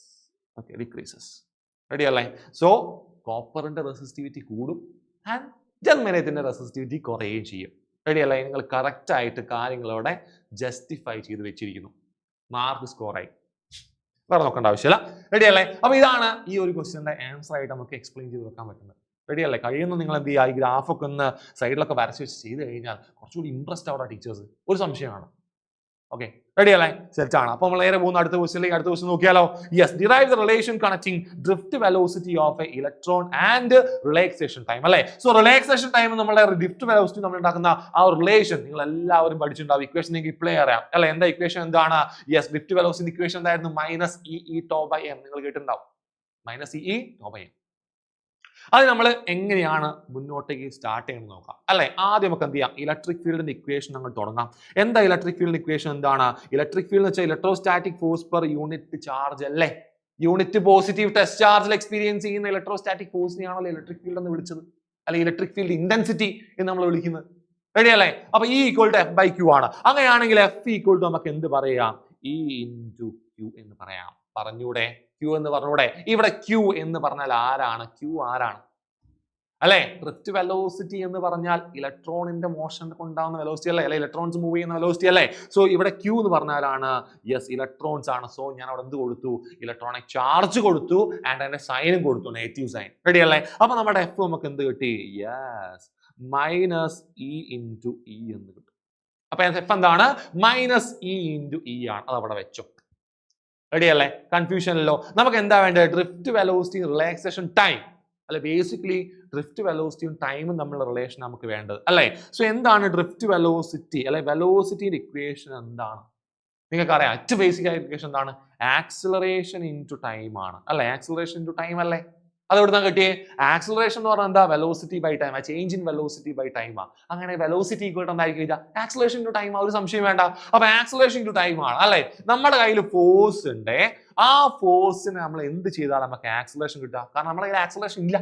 Okay, decreases. റെഡി അല്ലേ? സോ കോപ്പറിന്റെ റെസിസ്റ്റിവിറ്റി കൂടും ആൻഡ് ജർമേനിയത്തിന്റെ റെസിസ്റ്റിവിറ്റി കുറയുകയും ചെയ്യും. റെഡി അല്ലേ? നിങ്ങൾ കറക്റ്റ് ആയിട്ട് കാര്യങ്ങളോടെ ജസ്റ്റിഫൈ ചെയ്ത് വെച്ചിരിക്കുന്നു. മാർക്ക് സ്കോർ ആയി, വേറെ നോക്കേണ്ട ആവശ്യമില്ല. റെഡി അല്ലേ? അപ്പൊ ഇതാണ് ഈ ഒരു ക്വസ്റ്റ്യന്റെ ആൻസർ ആയിട്ട് നമുക്ക് എക്സ്പ്ലെയിൻ ചെയ്ത് വെക്കാൻ പറ്റുന്നത്. റെഡി അല്ലേ? കഴിയുന്ന നിങ്ങൾ എന്ത് ചെയ്യുക? ഈ ഗ്രാഫൊക്കെ ഒന്ന് സൈഡിലൊക്കെ വരച്ച് വെച്ച് ചെയ്ത് കഴിഞ്ഞാൽ കുറച്ചുകൂടി ഇംപ്രസ്ഡ് ആവുക ടീച്ചേഴ്സ്. ഒരു സംശയമാണ്. ഓക്കെ, റെഡി അല്ലേ? സെറ്റ് ആണ്. അപ്പൊ നമ്മൾ നേരെ പോകുന്ന അടുത്ത ക്വസ്റ്റ്യനിലേക്ക്. അടുത്ത ക്വസ്റ്റ്യൻ നോക്കിയാലോ? Yes, derive the relation connecting drift velocity of A electron and relaxation time അല്ലേ? സോ റിലാക്സേഷൻ ടൈം നമ്മുടെ ഡ്രിഫ്റ്റ് വെലോസിറ്റി നമ്മൾ ഉണ്ടാക്കുന്ന ആ റിലേഷൻ നിങ്ങൾ എല്ലാവരും പഠിച്ചിട്ടുണ്ടാവും. ഇക്വേഷൻ നിങ്ങൾക്ക് ഇപ്ലേ അറിയാം അല്ലെ? എന്താ ഇക്വേഷൻ? എന്താണ്? യെസ്, ഡ്രിഫ്റ്റ് വെലോസിറ്റി ഇക്വേഷൻ എന്തായിരുന്നു? Minus E tau by M. നിങ്ങൾ കേട്ടിട്ടുണ്ടാവും, minus E tau by M. അത് നമ്മൾ എങ്ങനെയാണ് മുന്നോട്ടേക്ക് സ്റ്റാർട്ട് ചെയ്യുന്നത് നോക്കാം അല്ലെ? ആദ്യം നമുക്ക് എന്ത് ചെയ്യാം? ഇലക്ട്രിക് ഫീൽഡിന്റെ ഇക്വേഷൻ നമ്മൾ തുടങ്ങാം. എന്താ ഇലക്ട്രിക് ഫീൽഡ് ഇക്വേഷൻ? എന്താണ് ഇലക്ട്രിക് ഫീൽഡ് എന്ന് വെച്ചാൽ electrostatic force per unit charge അല്ലേ? യൂണിറ്റ് പോസിറ്റീവ് ടെസ്റ്റ് ചാർജിൽ എക്സ്പീരിയൻസ് ചെയ്യുന്ന ഇലക്ട്രോസ്റ്റാറ്റിക് ഫോഴ്സിനെയാണല്ലോ ഇലക്ട്രിക് ഫീൽഡ് എന്ന് വിളിച്ചത്, അല്ലെ ഇലക്ട്രിക് ഫീൽഡ് ഇന്റൻസിറ്റി എന്ന് നമ്മൾ വിളിക്കുന്നത്. റെഡി അല്ലേ? അപ്പൊ E equal to F by Q ആണ്. അങ്ങനെയാണെങ്കിൽ എഫ് ഈക്വൽ ടു നമുക്ക് എന്ത് പറയാം? ഇ ഇൻറ്റു ക്യൂ എന്ന് പറയാം. പറഞ്ഞൂടെ? ക്യൂ എന്ന് പറഞ്ഞൂടെ? ഇവിടെ ക്യൂ എന്ന് പറഞ്ഞാൽ ആരാണ്? ക്യൂ ആരാണ് അല്ലെ? ഡ്രിഫ്റ്റ് വെലോസിറ്റി എന്ന് പറഞ്ഞാൽ ഇലക്ട്രോണിന്റെ മോഷൻ കൊണ്ടാവുന്ന വെലോസിറ്റി അല്ലേ? അല്ലെ ഇലക്ട്രോൺസ് മൂവ് ചെയ്യുന്ന വെലോസിറ്റി അല്ലേ? സോ ഇവിടെ ക്യൂ എന്ന് പറഞ്ഞാലാണ് യെസ് ഇലക്ട്രോൺസ് ആണ്. സോ ഞാൻ അവിടെ എന്ത് കൊടുത്തു? ഇലക്ട്രോണിക് ചാർജ് കൊടുത്തു ആൻഡ് അതിന്റെ സൈനും കൊടുത്തു, നെഗറ്റീവ് സൈൻ. റെഡി അല്ലേ? അപ്പൊ നമ്മുടെ എഫ് നമുക്ക് എന്ത് കിട്ടി? Yes, minus E into E എന്ന് കിട്ടും. അപ്പൊ എഫ് എന്താണ്? മൈനസ് ഇ ഇൻറ്റു ഇ ആണ്. അത് അവിടെ വെച്ചോ. റെഡി അല്ലേ? കൺഫ്യൂഷനല്ലോ. നമുക്ക് എന്താ വേണ്ടത്? ഡ്രിഫ്റ്റ് വെലോസിറ്റി റിലാക്സേഷൻ ടൈം അല്ലെ? ബേസിക്കലി ഡ്രിഫ്റ്റ് വെലോസിറ്റിയും ടൈമും തമ്മിലുള്ള റിലേഷൻ നമുക്ക് വേണ്ടത് അല്ലേ? സോ എന്താണ് ഡ്രിഫ്റ്റ് വെലോസിറ്റി അല്ലെ? വെലോസിറ്റിയുടെ ഇക്വേഷൻ എന്താണ്? നിങ്ങൾക്ക് അറിയാം, ഏറ്റവും ബേസിക് ആയ ഇക്വേഷൻ എന്താണ്? ആക്സിലറേഷൻ ഇൻറ്റു ടൈം ആണ് അല്ലെ? ആക്സിലറേഷൻ ഇൻറ്റു ടൈം അല്ലേ? അത് എവിടുന്നാ കിട്ടിയേ? ആക്സിലറേഷൻ എന്ന് പറഞ്ഞാൽ എന്താ? Velocity by time, change in velocity by time ആ. അങ്ങനെ വെലോസിറ്റി ഈക്വൽ ടു എന്തായിരിക്കും? Acceleration into time. ഒരു സംശയം വേണ്ട. അപ്പൊ ആക്സിലറേഷൻ ഇൻറ്റു ടൈം ആണ് അല്ലെ? നമ്മുടെ കയ്യിൽ ഫോഴ്സ് ഉണ്ട്. ആ ഫോഴ്സിന് നമ്മൾ എന്ത് ചെയ്താൽ നമുക്ക് ആക്സിലറേഷൻ കിട്ടുക? കാരണം നമ്മുടെ കയ്യിൽ ആക്സിലറേഷൻ ഇല്ല.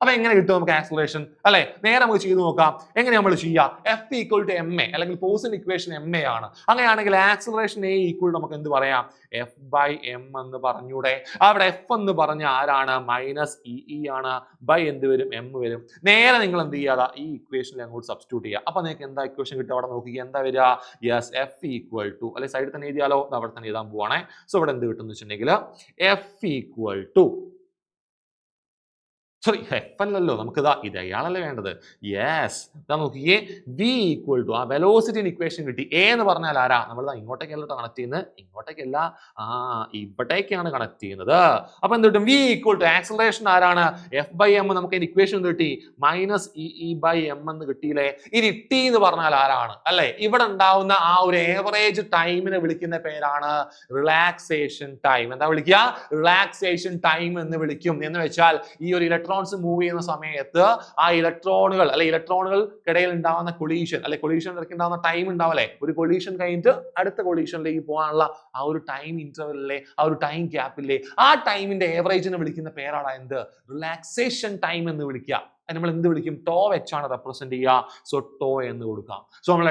അപ്പൊ എങ്ങനെ കിട്ടും നമുക്ക് ആക്സിലറേഷൻ അല്ലെ? നേരെ നമുക്ക് ചെയ്ത് നോക്കാം. എങ്ങനെ നമ്മൾ ചെയ്യാം? F equal to M A അല്ലെങ്കിൽ ഫോഴ്സിന്റെ ഇക്വേഷൻ എം എ ആണ്. അങ്ങനെയാണെങ്കിൽ ആക്സിലറേഷൻ എ ഈക്വൽ നമുക്ക് എന്ത് പറയാം? എഫ് ബൈ എം എന്ന് പറഞ്ഞൂടെ? അവിടെ എഫ് എന്ന് പറഞ്ഞ ആരാണ്? മൈനസ് ഇ ആണ്. ബൈ എന്ത് വരും? എം വരും. നേരെ നിങ്ങൾ എന്ത് ചെയ്യാതെ ഈ ഇക്വേഷനിൽ അങ്ങോട്ട് സബ്സ്റ്റിറ്റ്യൂട്ട് ചെയ്യുക. അപ്പൊ നിങ്ങൾക്ക് എന്താ ഇക്വേഷൻ കിട്ടുക? അവിടെ നോക്കിക്കുക, എന്താ വരിക? യെസ്, എഫ് ഈക്വൽ ടു അല്ലെ? സൈഡിൽ തന്നെ എഴുതിയാലോ? അവിടെ തന്നെ എഴുതാൻ പോവാണേ. സോ ഇവിടെ എന്ത് കിട്ടും എന്ന് വെച്ചിട്ടുണ്ടെങ്കിൽ F equal to sorry F അല്ലല്ലോ, നമുക്ക് ഇതാ ഇത് അയാളല്ലേ വേണ്ടത്. യെസ്, ഇതാ നോക്കിയേ, വി ഈക്വൽ ടു ആ വെലോസിറ്റി ഇക്വേഷൻ കിട്ടി. എ എന്ന് പറഞ്ഞാൽ ആരാ, നമ്മൾ ഇങ്ങോട്ടേക്കല്ല കണക്ട് ചെയ്യുന്നത്, ഇങ്ങോട്ടേക്കല്ല, ഇവിടേക്കാണ് കണക്ട് ചെയ്യുന്നത്. അപ്പൊ എന്ത് കിട്ടും, വി ഈക്വൽ ടു ആക്സലറേഷൻ ആരാണ്, എഫ് ബൈ എം. നമുക്ക് ഇക്വേഷൻ കിട്ടി മൈനസ് ഇ ബൈ എം എന്ന് കിട്ടിയില്ലേ. ഇനി ടി എന്ന് പറഞ്ഞാൽ ആരാണ് അല്ലെ, ഇവിടെ ഉണ്ടാവുന്ന ആ ഒരു ഏവറേജ് ടൈമിനെ വിളിക്കുന്ന പേരാണ് റിലാക്സേഷൻ ടൈം. എന്താ വിളിക്കുക, റിലാക്സേഷൻ ടൈം എന്ന് വിളിക്കും. എന്ന് വെച്ചാൽ ഈ ഒരു ഇലക്ട്രോൺസ് മൂവ് ചെയ്യുന്ന സമയത്ത് ആ ഇലക്ട്രോണുകൾ അല്ലെ ഇലക്ട്രോണുകൾക്കിടയിൽ ഉണ്ടാവുന്ന കൊളീഷൻ അല്ലെ കൊളീഷൻ ഇടയ്ക്ക് ഉണ്ടാവുന്ന ടൈം ഉണ്ടാവല്ലേ, ഒരു കൊളീഷൻ കഴിഞ്ഞിട്ട് അടുത്ത കൊളീഷനിലേക്ക് പോകാനുള്ള ആ ഒരു ടൈം ഇന്റർവെല്ലിലെ ആ ഒരു ടൈം ഗ്യാപ്പില്ലേ, ആ ടൈമിന്റെ ഏവറേജിനെ വിളിക്കുന്ന പേരാണ് എന്ത്, റിലാക്സേഷൻ ടൈം എന്ന് വിളിക്കുക. നമ്മൾ എന്ത് വിളിക്കും, ടോ വെച്ചാണ് റെപ്രസെന്റ് ചെയ്യുക. സോ ടോ എന്ന് കൊടുക്കാം. സോ നമ്മൾ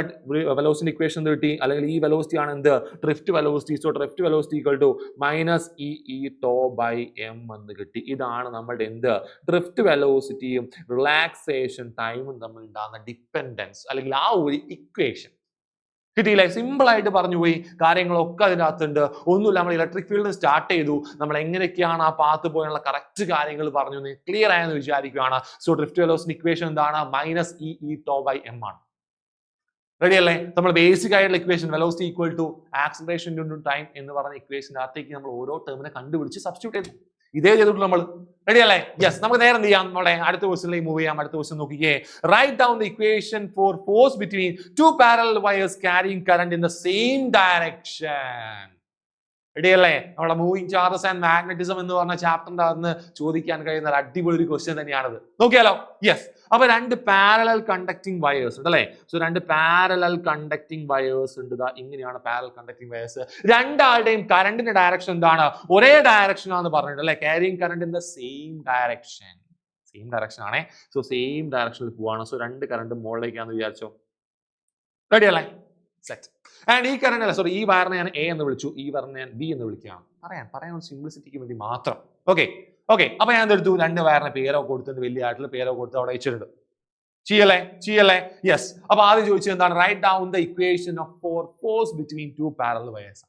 വെലോസിറ്റി ഇക്വേഷൻ കിട്ടി, അല്ലെങ്കിൽ ഈ വെലോസിറ്റി ആണ് എന്ത്, drift velocity. So drift velocity equal to minus E tau by M എന്ന് കിട്ടി. ഇതാണ് നമ്മുടെ എന്ത്, ഡ്രിഫ്റ്റ് വെലോസിറ്റിയും റിലാക്സേഷൻ ടൈമും തമ്മിൽ ഉണ്ടാകുന്ന ഡിപ്പെൻഡൻസ്, അല്ലെങ്കിൽ ആ ഒരു ഇക്വേഷൻ കിട്ടിയില്ലേ. സിമ്പിൾ ആയിട്ട് പറഞ്ഞു പോയി, കാര്യങ്ങളൊക്കെ അതിനകത്തുണ്ട്. ഒന്നുമില്ല, നമ്മൾ ഇലക്ട്രിക് ഫീൽഡ് സ്റ്റാർട്ട് ചെയ്തു, നമ്മൾ എങ്ങനെയൊക്കെയാണ് ആ പാത്ത് പോയുള്ള കറക്റ്റ് കാര്യങ്ങൾ പറഞ്ഞു, ക്ലിയർ ആയെന്ന് വിചാരിക്കുകയാണ്. സോ ഡ്രിഫ്റ്റ് വെലോസിറ്റി ഇക്വേഷൻ എന്താണ്, minus E tau by M ആണ്. റെഡി അല്ലേ. നമ്മൾ ബേസിക് ആയിട്ടുള്ള equation velocity equal to acceleration into time എന്ന് പറഞ്ഞ ഇക്വേഷൻ്റെ അകത്തേക്ക് നമ്മൾ ഓരോ ടേമിനെ കണ്ടുപിടിച്ച് സബ്സ്റ്റിറ്റ്യൂട്ട് ചെയ്തു. ഇതേ ചെയ്തിട്ടുള്ളൂ നമ്മൾ. റെഡി അല്ലേ. യെസ്, നമുക്ക് നേരെ എന്ത് ചെയ്യാം, നമ്മുടെ അടുത്ത ക്വസ്റ്റ്യനിലേക്ക് മൂവ് ചെയ്യാം. അടുത്ത ക്വസ്റ്റ്യൻ നോക്കിയേ, write down the equation for force between two parallel wires carrying current in the same direction. Ready അല്ലേ. നമ്മുടെ മൂവിങ് ചാർജസ് ആൻഡ് മാഗ്നറ്റിസം എന്ന് പറഞ്ഞ ചാപ്റ്ററിന്റെ അകത്ത് ചോദിക്കാൻ കഴിയുന്ന ഒരു അടിപൊളി ഒരു ക്വസ്റ്റ്യൻ തന്നെയാണത്. നോക്കിയാലോ. യെസ്, അപ്പൊ രണ്ട് പാരലൽ കണ്ടക്ടിങ് വയേഴ്സ് ഉണ്ട് അല്ലേ. സോ രണ്ട് പാരലൽ കണ്ടക്ടിങ് വയേഴ്സ് ഉണ്ട്. ഇങ്ങനെയാണ് പാരലൽ കണ്ടക്ടിങ് വയേഴ്സ്. രണ്ടാളുടെയും കറണ്ടിന്റെ ഡയറക്ഷൻ എന്താണ്, ഒരേ ഡയറക്ഷൻ ആണെന്ന് പറഞ്ഞിട്ടുണ്ട് അല്ലെ. Carrying current in the same direction, same direction ആണേ. സോ സെയിം ഡയറക്ഷനിൽ പോവാണ്. സോ രണ്ട് കറണ്ട് മുകളിലേക്കാന്ന് വിചാരിച്ചോ. റെഡി അല്ലേ. സെറ്റ്. ആൻഡ് ഈ കറണ്ട് അല്ല, സോറി, ഈ വയറിനെ ഞാൻ എ എന്ന് വിളിച്ചു, ഈ വയറിനെ ഞാൻ ബി എന്ന് വിളിക്കുകയാണ്. പറയാൻ സിംപ്ലിസിറ്റിക്ക് വേണ്ടി മാത്രം. ഓക്കെ. അപ്പൊ ഞാൻ എന്തെടുത്തു, രണ്ട് വയറിനെ പേരോ കൊടുത്തിട്ട് വലിയ ആയിട്ടുള്ള പേരോ കൊടുത്ത് അവിടെ വെച്ചിട്ടുണ്ട്. ചെയ്യല്ലേ. യെസ്. അപ്പൊ ആദ്യം ചോദിച്ചത് എന്താണ്, write down the equation of force between two parallel wires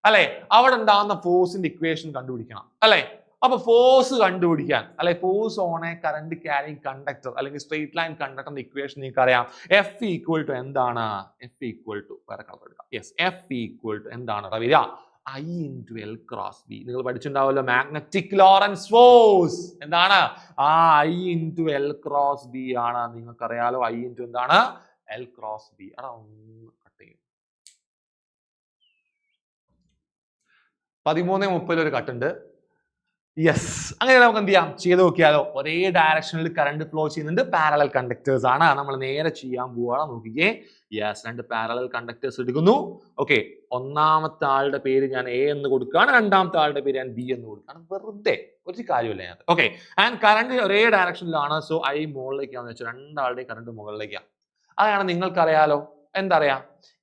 അല്ലെ. അവിടെ ഉണ്ടാകുന്ന ഫോഴ്സിന്റെ ഇക്വേഷൻ കണ്ടുപിടിക്കണം അല്ലെ. അപ്പൊ ഫോഴ്സ് കണ്ടുപിടിക്കാൻ അല്ലെ, force on A current carrying conductor അല്ലെങ്കിൽ സ്ട്രെയിറ്റ് ലൈൻ കണ്ടക്ടറിന്റെ ഇക്വേഷൻ നിങ്ങൾക്ക് അറിയാം. എഫ് ഈക്വൽ ടു എന്താണ്, എഫ് ഈക്വൽ ടു വേറെ കളർ എടുക്കാം. യെസ്, എഫ് ഈക്വൽ ടു എന്താണ് വരിക, I into L cross B. നിങ്ങൾ പഠിച്ചിട്ടുണ്ടാവല്ലോ മാഗ്നറ്റിക് ലോറൻസ് ഫോഴ്സ് എന്താണ്, I into L cross B ആണ്. നിങ്ങൾക്കറിയാലോ I into എന്താണ്, L cross B. ഒന്ന് കട്ട് ചെയ്യും. 13:30 ഒരു കട്ടുണ്ട്. യെസ്, അങ്ങനെ നമുക്ക് എന്ത് ചെയ്യാം, ചെയ്ത് നോക്കിയാലോ. ഒരേ ഡയറക്ഷനിൽ കറണ്ട് ഫ്ലോ ചെയ്യുന്നുണ്ട്, പാരലൽ കണ്ടക്ടേഴ്സ് ആണ്. നമ്മൾ നേരെ ചെയ്യാൻ പോവാണ്. നോക്കിക്കേ. യെസ്, രണ്ട് പാരലൽ കണ്ടക്ടേഴ്സ് എടുക്കുന്നു. ഓക്കെ, ഒന്നാമത്തെ ആളുടെ പേര് ഞാൻ എ എന്ന് കൊടുക്കുകയാണ്, രണ്ടാമത്തെ ആളുടെ പേര് ഞാൻ ബി എന്ന് കൊടുക്കുകയാണ്. വെറുതെ ഒരു കാര്യമില്ല ഞാൻ. ഓക്കെ, ആൻഡ് കറണ്ട് ഒരേ ഡയറക്ഷനിലാണ്. സോ ഐ മുകളിലേക്കാന്ന് വെച്ചാൽ രണ്ടാളുടെയും കറണ്ട് മുകളിലേക്കാണ്. അതാണ് നിങ്ങൾക്കറിയാലോ. എന്താ പറയാ,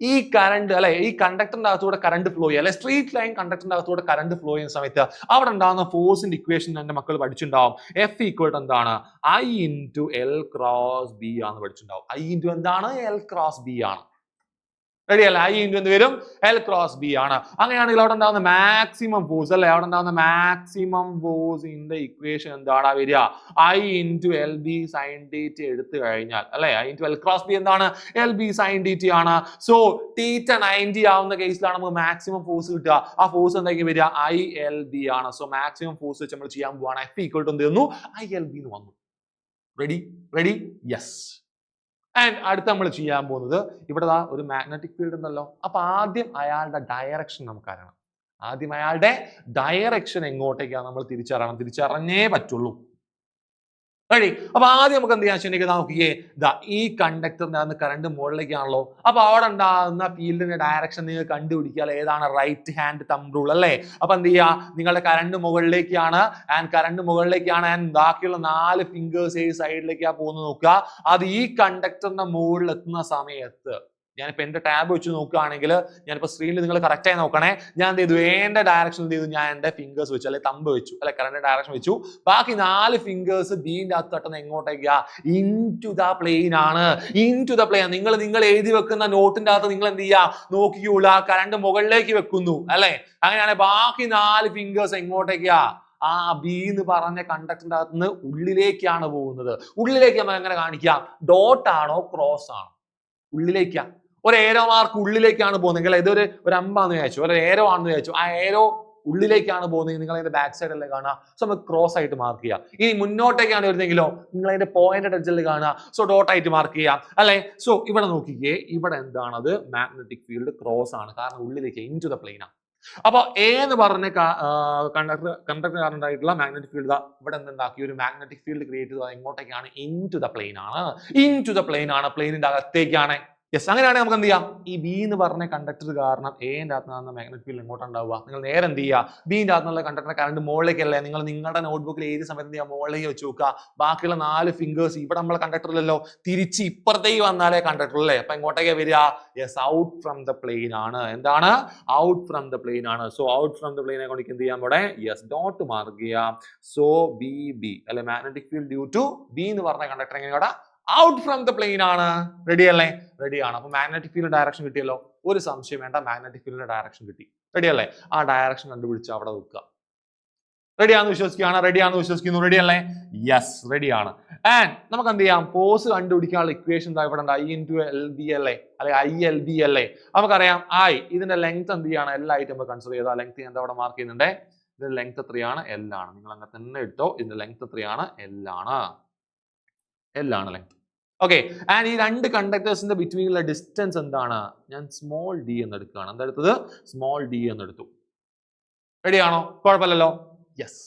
ഈ കറണ്ട് അല്ലെ, ഈ കണ്ടക്ടറിന്റെ അകത്തൂടെ കറണ്ട് ഫ്ലോ ചെയ്യുക അല്ലെ, സ്ട്രീറ്റ് ലൈൻ കണ്ടക്ടറിന്റെ അകത്തൂടെ കറണ്ട് ഫ്ലോ ചെയ്യുന്ന സമയത്ത് അവിടെ ഉണ്ടാകുന്ന ഫോഴ്സിന്റെ ഇക്വേഷൻ എന്റെ മക്കൾ പഠിച്ചിട്ടുണ്ടാവും. എഫ് ഈക്വൽ ടു എന്താണ്, I into L cross B ആണെന്ന് പഠിച്ചിട്ടുണ്ടാവും. I into എന്താണ്, L cross B ആണ്. റെഡി അല്ലേ. I into എന്ത് വരും, L cross B ആണ്. അങ്ങനെയാണെങ്കിൽ അവിടെ ഉണ്ടാകുന്ന മാക്സിമം ഫോഴ്സ് അല്ലെ, അവിടെ ഉണ്ടാകുന്ന maximum force in the equation എന്താണ് വരിക, I into LB sin dt എടുത്തു കഴിഞ്ഞാൽ അല്ലെ, I into L cross B എന്താണ്, LB sin dt ആണ്. സോ തീറ്റ 90 ആവുന്ന കേസിലാണ് നമുക്ക് മാക്സിമം ഫോഴ്സ് കിട്ടുക. ആ ഫോഴ്സ് എന്തായിരിക്കും വരിക, ILB ആണ്. സോ മാക്സിമം ഫോഴ്സ് വെച്ച് നമ്മൾ ചെയ്യാൻ പോവാണ്. F ഈക്വൽ ടു എന്ത് വന്നു, ILB എന്ന് വന്നു. റെഡി. യെസ്. ആൻഡ് അടുത്ത് നമ്മൾ ചെയ്യാൻ പോകുന്നത്, ഇവിടെ ഒരു മാഗ്നറ്റിക് ഫീൽഡ് ഉണ്ടല്ലോ. അപ്പൊ ആദ്യം അയാളുടെ ഡയറക്ഷൻ നമുക്ക് അറിയണം. ആദ്യം അയാളുടെ ഡയറക്ഷൻ എങ്ങോട്ടേക്കാണ് നമ്മൾ തിരിച്ചറിഞ്ഞേ പറ്റുള്ളൂ. റെഡി. അപ്പൊ ആദ്യം നമുക്ക് എന്ത് ചെയ്യാൻ വെച്ചിട്ടുണ്ടെങ്കിൽ നോക്കിയേ, ഈ കണ്ടക്ടറിന്റെ അകത്ത് കറണ്ട് മുകളിലേക്കാണല്ലോ. അപ്പൊ അവിടെ ഉണ്ടാകുന്ന ഫീൽഡിന്റെ ഡയറക്ഷൻ നിങ്ങൾ കണ്ടുപിടിക്കുക. ഏതാണ്, റൈറ്റ് ഹാൻഡ് തമ്പ് റൂൾ അല്ലേ. അപ്പൊ എന്ത് ചെയ്യാ, നിങ്ങളുടെ കറണ്ട് മുകളിലേക്കാണ് ആൻഡ് ബാക്കിയുള്ള 4 ഫിംഗേഴ്സ് ഈ സൈഡിലേക്കാ പോകുന്നത് നോക്കുക. അത് ഈ കണ്ടക്ടറിന്റെ മുകളിൽ എത്തുന്ന സമയത്ത് ഞാനിപ്പോ എന്റെ ടാബ് വെച്ച് നോക്കുകയാണെങ്കിൽ, ഞാനിപ്പോ സ്ക്രീനിൽ നിങ്ങൾ കറക്റ്റ് ആയി നോക്കണേ. ഞാൻ എന്ത് ചെയ്തു, എന്റെ ഡയറക്ഷൻ എന്ത് ചെയ്തു, ഞാൻ എന്റെ ഫിംഗേഴ്സ് വെച്ചു അല്ലെ, തമ്പ് വെച്ചു അല്ലെ, കറണ്ട് ഡയറക്ഷൻ വെച്ചു. ബാക്കി 4 ഫിംഗേഴ്സ് ബീന്റെ അകത്ത് തട്ടുന്ന എങ്ങോട്ടേക്കാ, ഇൻ ടു ദ പ്ലെയിൻ ആണ്. നിങ്ങൾ എഴുതി വെക്കുന്ന നോട്ടിന്റെ അകത്ത് നിങ്ങൾ എന്ത് ചെയ്യാ, നോക്കിക്കൂല, കറണ്ട് മുകളിലേക്ക് വെക്കുന്നു അല്ലെ. അങ്ങനെയാണെങ്കിൽ ബാക്കി 4 ഫിംഗേഴ്സ് എങ്ങോട്ടേക്കാ, ആ ബി എന്ന് പറഞ്ഞ കണ്ടക്ടറിന്റെ അകത്ത് നിന്ന് ഉള്ളിലേക്കാണ് പോകുന്നത്. ഉള്ളിലേക്ക് നമ്മൾ എങ്ങനെ കാണിക്കാം? ഡോട്ട് ആണോ ക്രോസ് ആണോ? ഉള്ളിലേക്കാ. ഒരു ഏരോ മാർക്ക് ഉള്ളിലേക്കാണ് പോകുന്നത്. ഇതൊരു അമ്പാന്ന് വിചാരിച്ചു, ഒരു ഏരോ ആണെന്ന് വിചാരിച്ചു. ആ ഏരോ ഉള്ളിലേക്കാണ് പോകുന്നത്. നിങ്ങൾ അതിന്റെ ബാക്ക് സൈഡ് അല്ലേ കാണുക. സോ നമുക്ക് ക്രോസ് ആയിട്ട് മാർക്ക് ചെയ്യാം. ഇനി മുന്നോട്ടേക്കാണ് വരുന്നെങ്കിലോ നിങ്ങൾ അതിന്റെ പോയിന്റ് ടച്ചിൽ കാണുക. സോ ഡോട്ട് ആയിട്ട് മാർക്ക് ചെയ്യാം അല്ലെ. സോ ഇവിടെ നോക്കിക്കേ, ഇവിടെ എന്താണത്? മാഗ്നറ്റിക് ഫീൽഡ് ക്രോസ് ആണ്. കാരണം ഉള്ളിലേക്ക് ഇൻ ടു ദ പ്ലെയിൻ ആണ്. അപ്പൊ എ എന്ന് പറഞ്ഞ കണ്ടക്ടർ കാരണം ഉണ്ടായിട്ടുള്ള മാഗ്നറ്റിക് ഫീൽഡ് ഇവിടെ എന്തുണ്ടാക്കി? ഒരു മാഗ്നറ്റിക് ഫീൽഡ് ക്രിയേറ്റ് ചെയ്തത് എങ്ങോട്ടേക്കാണ്? ഇൻ ടു ദ പ്ലെയിൻ ആണ്. ഇൻ ടു ദ പ്ലെയിൻ ആണ്, പ്ലെയിനിന്റെ അകത്തേക്കാണ്. യെസ്, അങ്ങനെയാണെങ്കിൽ നമുക്ക് എന്ത് ചെയ്യാം? ഈ ബി എന്ന് പറഞ്ഞ കണ്ടക്ടർ കാരണം എന്റെ അകത്ത് നിന്ന് മാഗ്നറ്റിക് ഫീൽഡ് എങ്ങോട്ടാണ് ഉണ്ടാവുക? നിങ്ങൾ നേരെ എന്ത് ചെയ്യുക? ബിന്റെ അകത്ത് നിന്നുള്ള കണ്ടക്ടറിന്റെ കറണ്ട് മുകളിലേക്കല്ലേ? നിങ്ങൾ നിങ്ങളുടെ നോട്ട്ബുക്കിൽ ഏത് സമയത്ത് എന്ത് ചെയ്യുക? മുകളിലേക്ക് വെച്ച് നോക്കുക. ബാക്കിയുള്ള 4 ഫിംഗേഴ്സ് ഇവിടെ നമ്മളെ കണ്ടക്ടറിലല്ലോ, തിരിച്ച് ഇപ്പുറത്തേക്ക് വന്നാലേ കണ്ടക്ടർ അല്ലേ. അപ്പൊ എങ്ങോട്ടേക്കാ വരിക? Yes, out from the plane ആണ്. എന്താണ്? ഔട്ട് ഫ്രം ദ പ്ലെയിൻ ആണ്. സോ ഔട്ട് ഫ്രം ദ പ്ലെയിനെ കൊണ്ട് എന്ത് ചെയ്യാം? ഇവിടെ യെസ് ഡോട്ട് മാർക്ക് ചെയ്യാം. സോ ബി അല്ലെ, magnetic field due to B എന്ന് പറഞ്ഞ കണ്ടക്ടർ എങ്ങനെയാണ്? ഔട്ട് ഫ്രം ദ പ്ലെയിൻ ആണ്. റെഡി അല്ലേ? റെഡി ആണ്. അപ്പൊ മാഗ്നറ്റിക് ഫീൽഡ് ഡയറക്ഷൻ കിട്ടിയല്ലോ. ഒരു സംശയം വേണ്ട, മാഗ്നറ്റിക് ഫീൽഡിന്റെ ഡയറക്ഷൻ കിട്ടി. റെഡി അല്ലേ? ആ ഡയറക്ഷൻ കണ്ടുപിടിച്ച് അവിടെ വെക്കുക. റെഡിയാണെന്ന് വിശ്വസിക്കുകയാണ്. റെഡിയാണെന്ന് വിശ്വസിക്കുന്നു. റെഡി അല്ലേ? യെസ്, റെഡിയാണ്. ആൻഡ് നമുക്ക് എന്ത് ചെയ്യാം? ഫോഴ്സ് കണ്ടുപിടിക്കാനുള്ള ഇക്വേഷൻ ഇവിടെ ഉണ്ട്. I into LB അല്ലേ, അല്ലെ ILB അല്ലേ. നമുക്കറിയാം I ഇതിന്റെ ലെങ്ത് എന്ത് ചെയ്യാണ്? L ആയിട്ട് നമ്മൾ കൺസിഡർ ചെയ്താൽ ലെങ്ത് എന്താ അവിടെ മാർക്ക് ചെയ്യുന്നുണ്ട്? ഇതിന്റെ ലെങ്ത് എത്രയാണ്? L ആണ്. നിങ്ങൾ അങ്ങനെ തന്നെ എടുത്തോ. ഇതിന്റെ ലെങ്ത് എത്രയാണ്? L ആണ്. L ആണ് ലെങ്ത്. ഓക്കെ. ആൻഡ് ഈ രണ്ട് കണ്ടക്ടേഴ്സിന്റെ ബിറ്റ്വീനുള്ള ഡിസ്റ്റൻസ് എന്താണ്? ഞാൻ സ്മോൾ ഡി എന്ന് എടുക്കുകയാണ്. എന്താ എടുത്തത്? സ്മോൾ ഡി എന്ന് എടുത്തു. റെഡിയാണോ? കുഴപ്പമില്ലല്ലോ. യെസ്.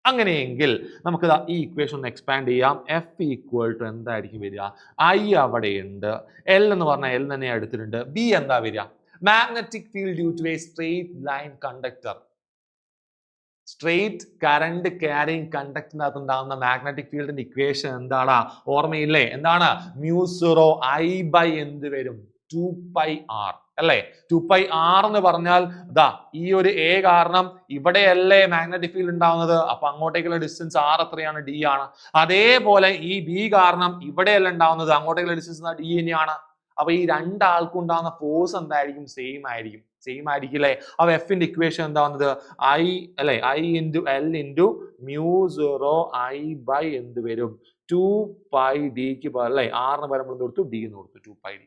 അങ്ങനെയെങ്കിൽ നമുക്ക് ഈ ഇക്വേഷൻ ഒന്ന് എക്സ്പാൻഡ് ചെയ്യാം. എഫ് ഈക്വൽ ടു എന്തായിരിക്കും വരിക? ഐ അവിടെയുണ്ട്, എൽ എന്ന് പറഞ്ഞാൽ എൽ തന്നെ എടുത്തിട്ടുണ്ട്. ബി എന്താ വരിക? Magnetic field due to a straight line conductor. Straight current carrying കണ്ടക്ടറിനകത്ത് ഉണ്ടാകുന്ന മാഗ്നറ്റിക് ഫീൽഡിന്റെ ഇക്വേഷൻ എന്താണ്? ഓർമ്മയില്ലേ? എന്താണ്? മ്യൂ 0 I ബൈ എന്ത് വരും? 2πr അല്ലേ? 2πr എന്ന് പറഞ്ഞാൽ ദാ ഈ ഒരു എ കാരണം ഇവിടെയല്ലേ മാഗ്നറ്റിക് ഫീൽഡ് ഉണ്ടാവുന്നത്. അപ്പൊ അങ്ങോട്ടേക്കുള്ള ഡിസ്റ്റൻസ് r എത്രയാണ്? d ആണ്. അതേപോലെ ഈ ബി കാരണം ഇവിടെയല്ല ഉണ്ടാവുന്നത്, അങ്ങോട്ടേക്കുള്ള ഡിസ്റ്റൻസ് d തന്നെയാണ്. അപ്പൊ ഈ രണ്ടാൾക്കും ഉണ്ടാകുന്ന ഫോഴ്സ് എന്തായിരിക്കും? സെയിം ആയിരിക്കും. സെയിം ആയിരിക്കില്ലേ? അപ്പൊ എഫിന്റെ ഇക്വേഷൻ എന്താ വന്നത്? I അല്ലെ, I into L into μ0 I by എന്ത് വരും? 2πd ക്ക് അല്ലെ, r ന് പകരം എന്ത് കൊടുത്തു? d എന്ന് കൊടുത്തു. 2πd.